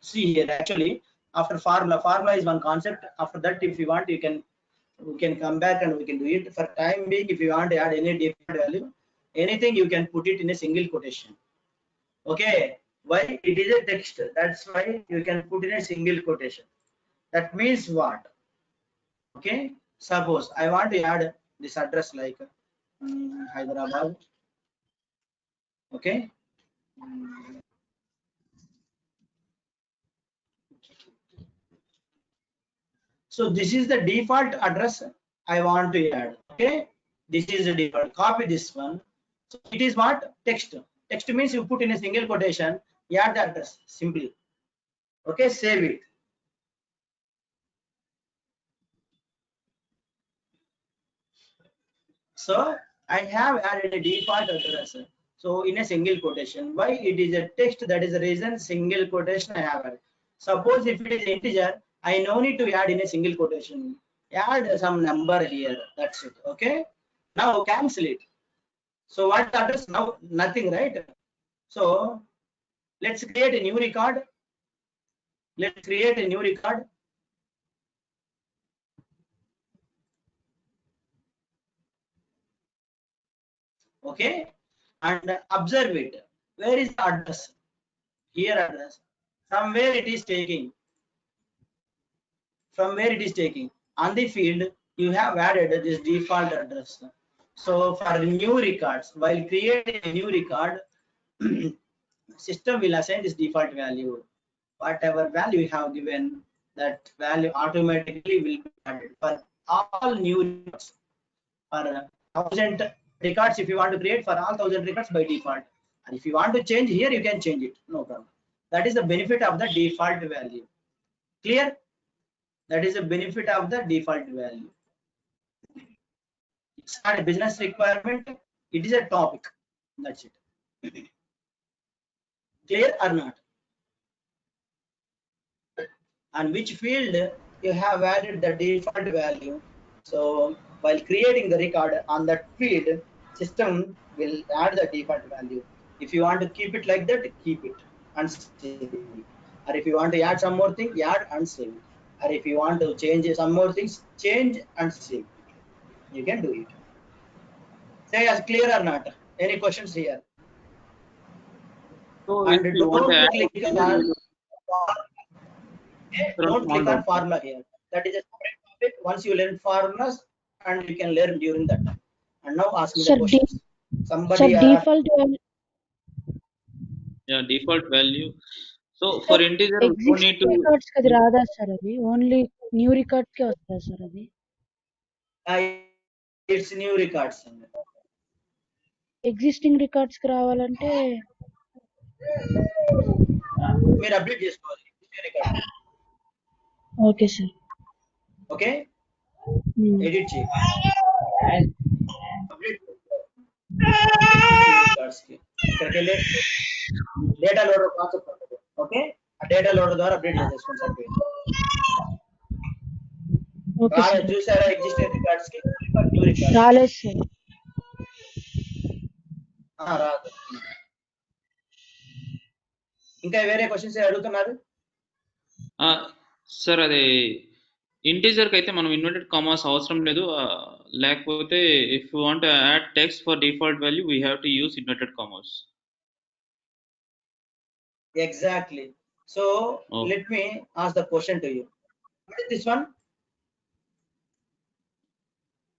see here, actually after formula is one concept. After that, if you want, we can come back and we can do it. For time being, if you want to add any default value, anything, you can put it in a single quotation. Okay, why? It is a text, that's why you can put in a single quotation. That means what? Okay, suppose I want to add this address like Hyderabad. Okay, so this is the default address I want to add. Okay, this is the default. Copy this one. So it is what? Text. Text means you put in a single quotation, add the address simply. Okay, save it. So I have added a default address. So in a single quotation, why? It is a text, that is the reason single quotation I have added. Suppose if it is integer, I no need to add in a single quotation. Add some number here. That's it. Okay. Now cancel it. So what address now? Nothing, right? So let's create a new record. Let's create a new record. Okay, and observe it. Where is the address? Here address. From where it is taking? From where it is taking? On the field, you have added this default address. So for new records, while creating a new record, system will assign this default value. Whatever value you have given, that value automatically will be added for all new records. For 1,000 records, if you want to create for all 1,000 records by default, and if you want to change here, you can change it, no problem. That is the benefit of the default value. Clear? That is the benefit of the default value. It's not a business requirement, it is a topic. That's it. Clear or not? And which field you have added the default value. So while creating the record on that field, system will add the default value. If you want to keep it like that, keep it and save it. Or if you want to add some more thing, add and save it. Or if you want to change some more things, change and save it. You can do it. Say as clear or not? Any questions here? So And if you want don't to add click on don't click on formula here. That is a separate topic. Once you learn formulas, and you can learn during that time. And now ask me the Sir, questions. Somebody sir, default value, yeah, default value. So sir, for integer, we don't need existing to. records కి అది రాదా sir అది only new record కే వస్తుందా sir అది it's new records. Existing records కి రావాలంటే మీరు update చేసుకోవాలి new record. Okay sir okay edit చేయి అప్డేట్ records కి ఇక్కడికి వెళ్ళి డేటా లోడర్ కాన్సెప్ట్ ఉంటుంది. ఓకే ఆ డేటా లోడర్ ద్వారా అప్డేట్ చేసేసుకోండి సరిపోయింది. ఓకే సార్ చూసారా ఎగ్జిస్టింగ్ రికార్డ్స్ కి న్యూ రికార్డ్స్ రాలేదు సార్ రాదు. ఇంకా వేరే క్వశ్చన్స్ అడుగుతున్నారు? సార్ అది ఇంటీజర్ కి అయితే మనం ఇన్వర్టెడ్ కామాస్ అవసరం లేదు. లేకపోతే if you want add text for default value we have to use inverted commas. Exactly. So let me ask the question to you. What is this one?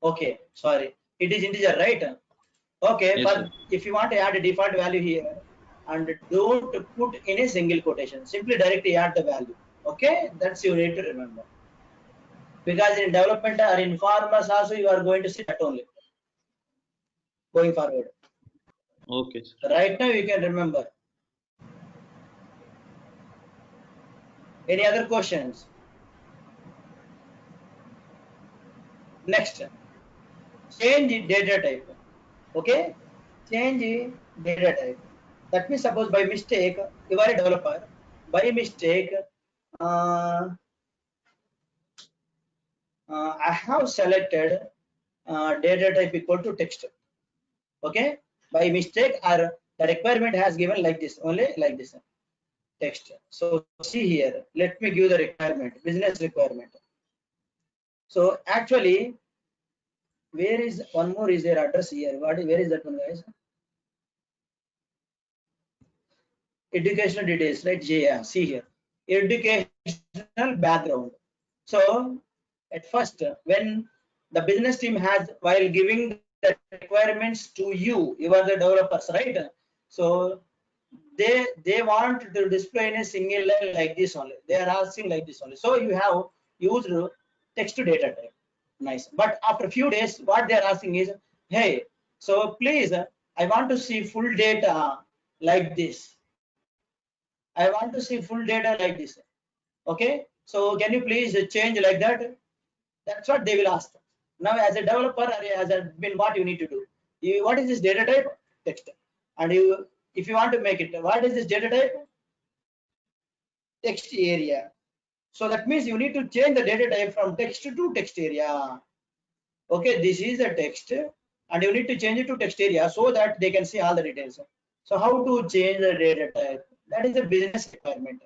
Okay, sorry. It is integer, right? Okay, Yes, but sir. if you want to add a default value here and don't put in a single quotation, simply directly add the value. Okay, that's you need to remember. Because in development or in formulas also you are going to see that only going forward. Okay, sir. Right now you can remember. Any other questions? Next, change data type. Okay, change data type. That means suppose by mistake you are a developer, by mistake I have selected data type equal to text. Okay, by mistake or the requirement has given like this, only like this text. So see here, let me give the requirement, business requirement. So actually where is one more is their address here? Where is that one, guys? Educational details, right? Yeah, see here, educational background. So at first when the business team has, while giving the requirements to you, you are the developers, right? So they want to display in a single line like this only, they are asking like this only. So you have used text to data type. Nice. But after a few days what they are asking is, hey, so please I want to see full data like this, I want to see full data like this. Okay, so can you please change like that? That's what they will ask. Now as a developer or as a admin, what you need to do, what is this data type? Text. And you, if you want to make it, what is this data type? Text area. So that means you need to change the data type from text to text area. Okay, this is the text and you need to change it to text area so that they can see all the details. So how to change the data type? That is a business requirement.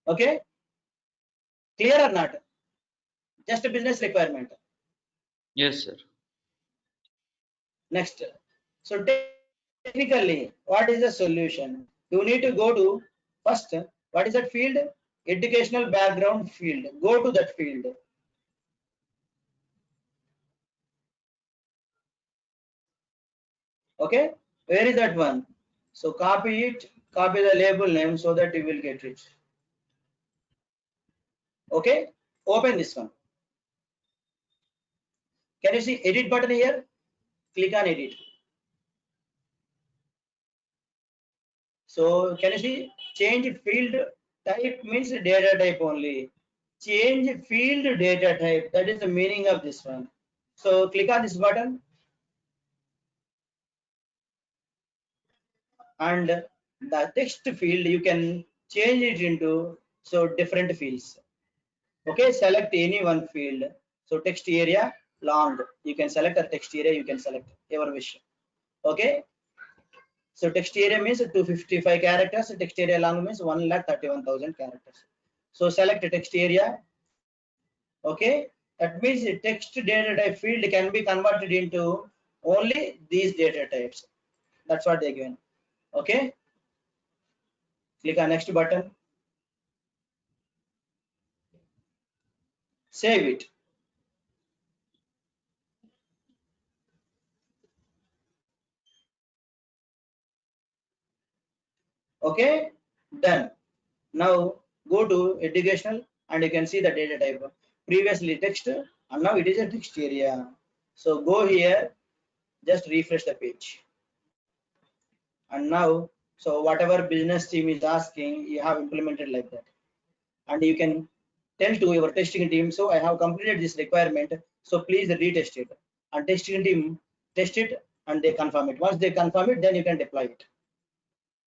Okay, clear or not? Just a business requirement. Yes, sir. Next, so technically what is the solution? You need to go to first, what is that field? Educational background field. Go to that field. Okay, where is that one? So copy it, copy the label name so that you will get it. Okay, open this one. Can you see edit button here? Click on edit. So can you see change field type means data type only. Change field data type, that is the meaning of this one. So click on this button and the text field you can change it into so different fields. Okay, select any one field. So text area long, you can select a text area, you can select your wish. Okay, so text area means 255 characters, text area long means 1,31,000 characters. So select a text area. Okay, that means the text data type field can be converted into only these data types. That's what they given. Okay, click on next button, save it. Okay, done. Now go to educational and you can see the data type. Previously text and now it is a text area. So go here, just refresh the page. And now, so whatever business team is asking, you have implemented like that. And you can tell to your testing team, so I have completed this requirement, so please retest it. And testing team test it and they confirm it. Once they confirm it, then you can deploy it.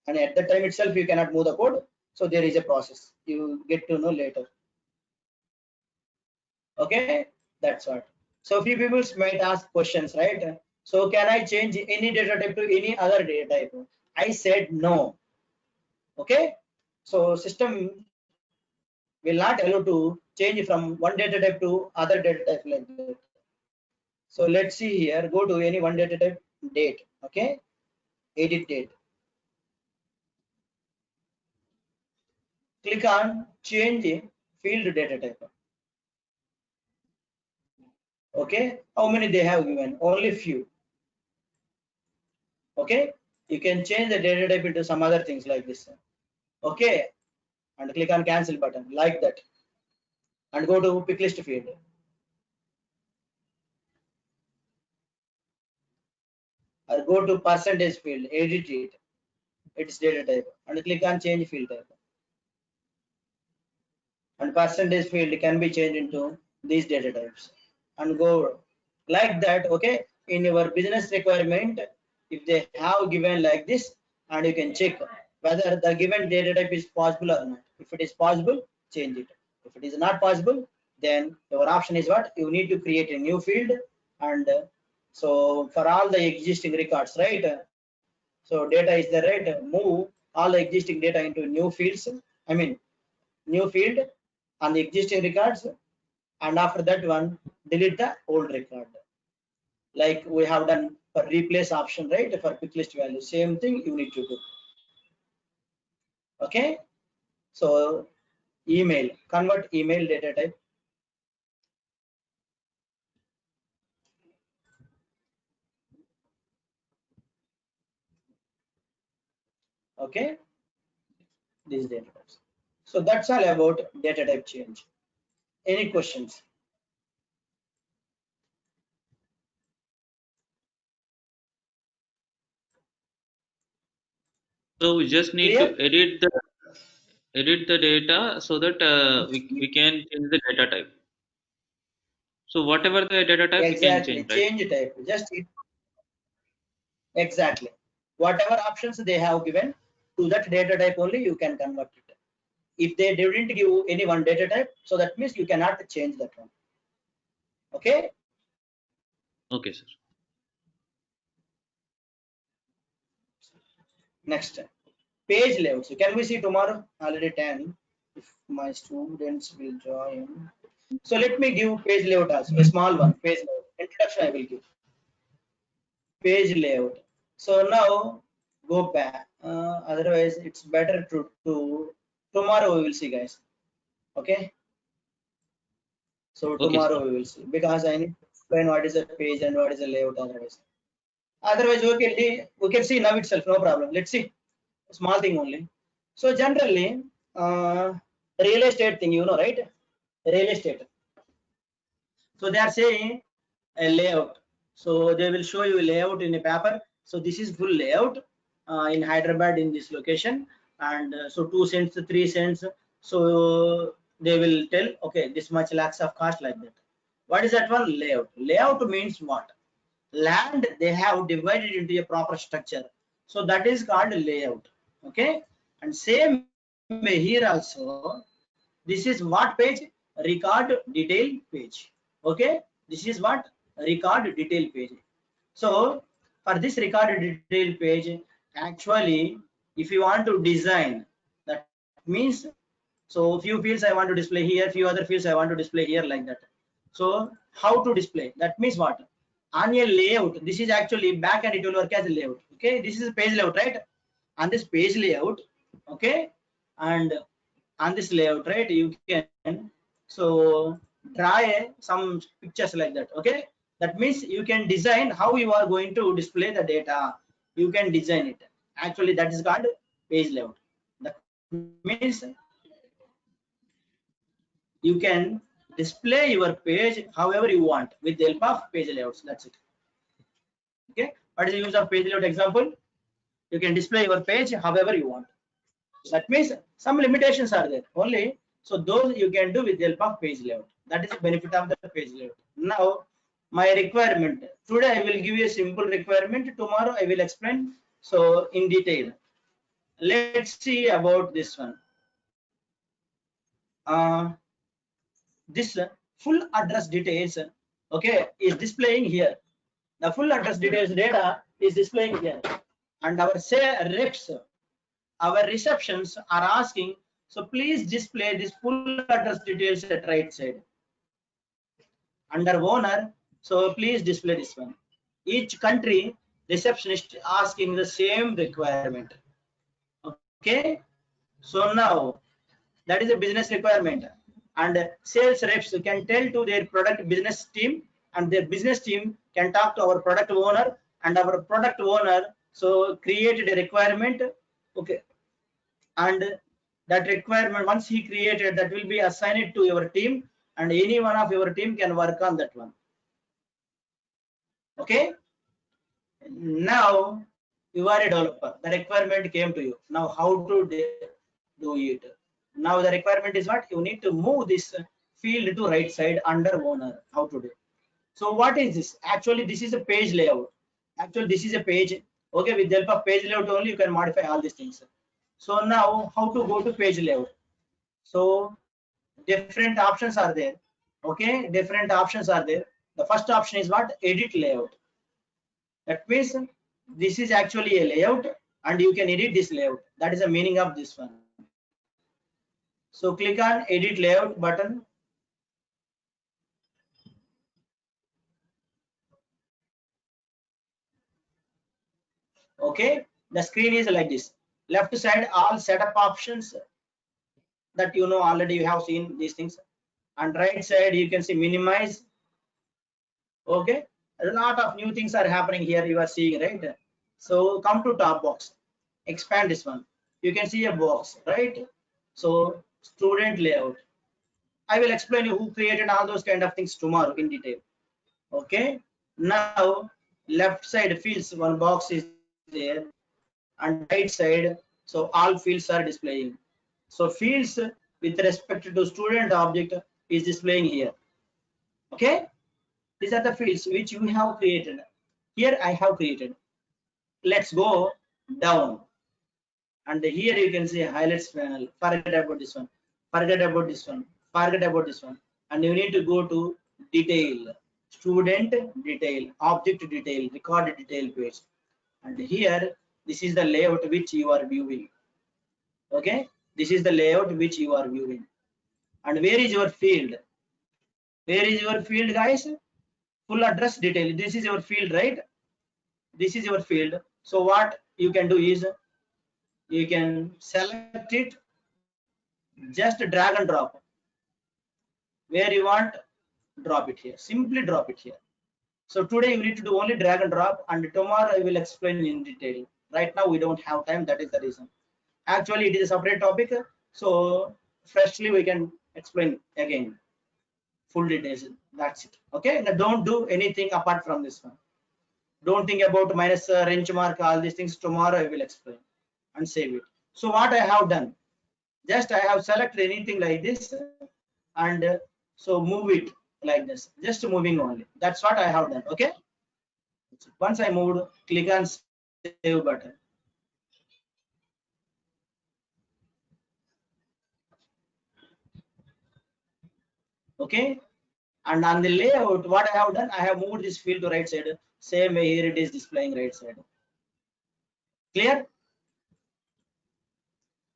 And at that time itself, you cannot move the code. So there is a process. You get to know later. Okay, that's what. So few people might ask questions, right? So can I change any data type to any other data type? I said no. Okay, so system will not allow to change from one data type to other data type like that. So let's see here. Go to any one data type, date. Okay, edit date. Click on change field data type. Okay, how many they have given? Only few. Okay, you can change the data type into some other things like this. Okay, and click on cancel button like that and go to pick list field. Or go to percentage field, edit it, its data type, and click on change field type. And percentage field can be changed into these data types and go like that. Okay, in your business requirement, if they have given like this, and you can check whether the given data type is possible or not. If it is possible, change it. If it is not possible, then your option is what? You need to create a new field. And so for all the existing records, right? So data is the right, move all the existing data into new fields. I mean, new field on the existing records, and after that one delete the old record, like we have done for replace option, right? For pick list value, same thing you need to do. Okay, so email, convert email data type. Okay, these data types. So that's all about data type change. Any questions? So we just need Clear? to edit the data so that we can change the data type. So whatever the data type we can Exactly, change, right? change type, just exactly whatever options they have given, to that data type only you can convert it. If they didn't give any one data type, so that means you cannot change that one. Okay, Okay, sir. next page layouts. Can we see tomorrow? Already 10. If my students will join, so let me give page layout also, a small one. Page layout introduction I will give. Page layout. So now go back, Otherwise it's better to tomorrow we will see, guys. Okay, so Okay, tomorrow sir. we will see, because I need to explain what is a page and what is a layout. Otherwise we can see now itself, no problem. Let's see, small thing only. So generally, uh, real estate thing, you know, right? Real estate. So they are saying a layout. So they will show you a layout in a paper. So this is full layout in Hyderabad in this location, and so 2 cents, 3 cents. So they will tell, okay, this much lakhs of cost, like that. What is that one? Layout. Layout means what? Land they have divided into a proper structure. So that is called layout. Okay, and same way here also. This is what page? Record detail page. Okay, this is what? Record detail page. So for this record detail page, actually, if you want to design, that means, so few fields I want to display here, few other fields I want to display here, like that. So how to display? That means what? On a layout, this is actually back and it will work as a layout. Okay, this is a page layout, right? On this page layout, okay, and on this layout, right, you can so draw some pictures like that. Okay, that means you can design how you are going to display the data. You can design it. Actually, that is called page layout. That means you can display your page however you want with the help of page layouts. That's it. Okay, what is the use of page layout? Example, you can display your page however you want. That means some limitations are there only. So those you can do with the help of page layout. That is the benefit of the page layout. Now, my requirement. Today I will give you a simple requirement. Tomorrow I will explain so in detail. Let's see about this one. This full address details, okay, is displaying here. The full address details data is displaying here, and our reps, our receptions are asking, so please display this full address details at right side. Under owner, so please display this one. Each country receptionist asking the same requirement. Okay, so now that is a business requirement, and sales reps can tell to their product business team, and their business team can talk to our product owner, and our product owner so created a requirement. Okay, and that requirement, once he created, that will be assigned to your team, and any one of your team can work on that one. Okay, now you are a developer, the requirement came to you. Now how to do it? Now the requirement is what? You need to move this field to right side under owner. How to do? So what is this? Actually this is a page layout. Actually this is a page. Okay, with the help of page layout only you can modify all these things. So now how to go to page layout? So different options are there. Okay, different options are there. The first option is what? Edit layout. That means this is actually a layout and you can edit this layout. That is the meaning of this one. So click on edit layout button. Okay, the screen is like this. Left side all setup options that you know already, you have seen these things, and right side you can see minimize. Okay, a lot of new things are happening here, you are seeing, right? So come to top box, expand this one, you can see a box, right? So student layout, I will explain you who created all those kind of things tomorrow in detail. Okay, now left side fields, one box is there, and right side so all fields are displaying. So fields with respect to student object is displaying here. Okay, these are the fields which you have created. Here I have created. Let's go down, and here you can see highlights panel. Forget about this one, forget about this one, forget about this one, and you need to go to detail, student detail, object detail, record detail page, and here this is the layout which you are viewing. Okay, this is the layout which you are viewing. And where is your field? Where is your field, guys? Full address detail. This is your field, right? This is your field. So what you can do is you can select it, just drag and drop. Where you want, drop it here. Simply drop it here. So today you need to do only drag and drop, and tomorrow I will explain in detail. Right now we don't have time, that is the reason. Actually it is a separate topic, so freshly we can explain again full details. That's it. Okay, now don't do anything apart from this one. Don't think about minus range mark, all these things. Tomorrow I will explain and save it. So what I have done, just I have selected anything like this, and so move it like this, just moving only. That's what I have done. Okay, once I moved, click on save button. Okay, and on the layout, what I have done, I have moved this field to right side. Same way here it is displaying right side. Clear?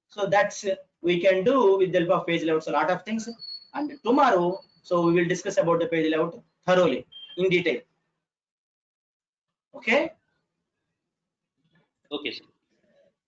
So that's we can do with the help of page layouts a lot of things. And tomorrow, so we will discuss about the page layout thoroughly in detail. Okay. Okay, sir.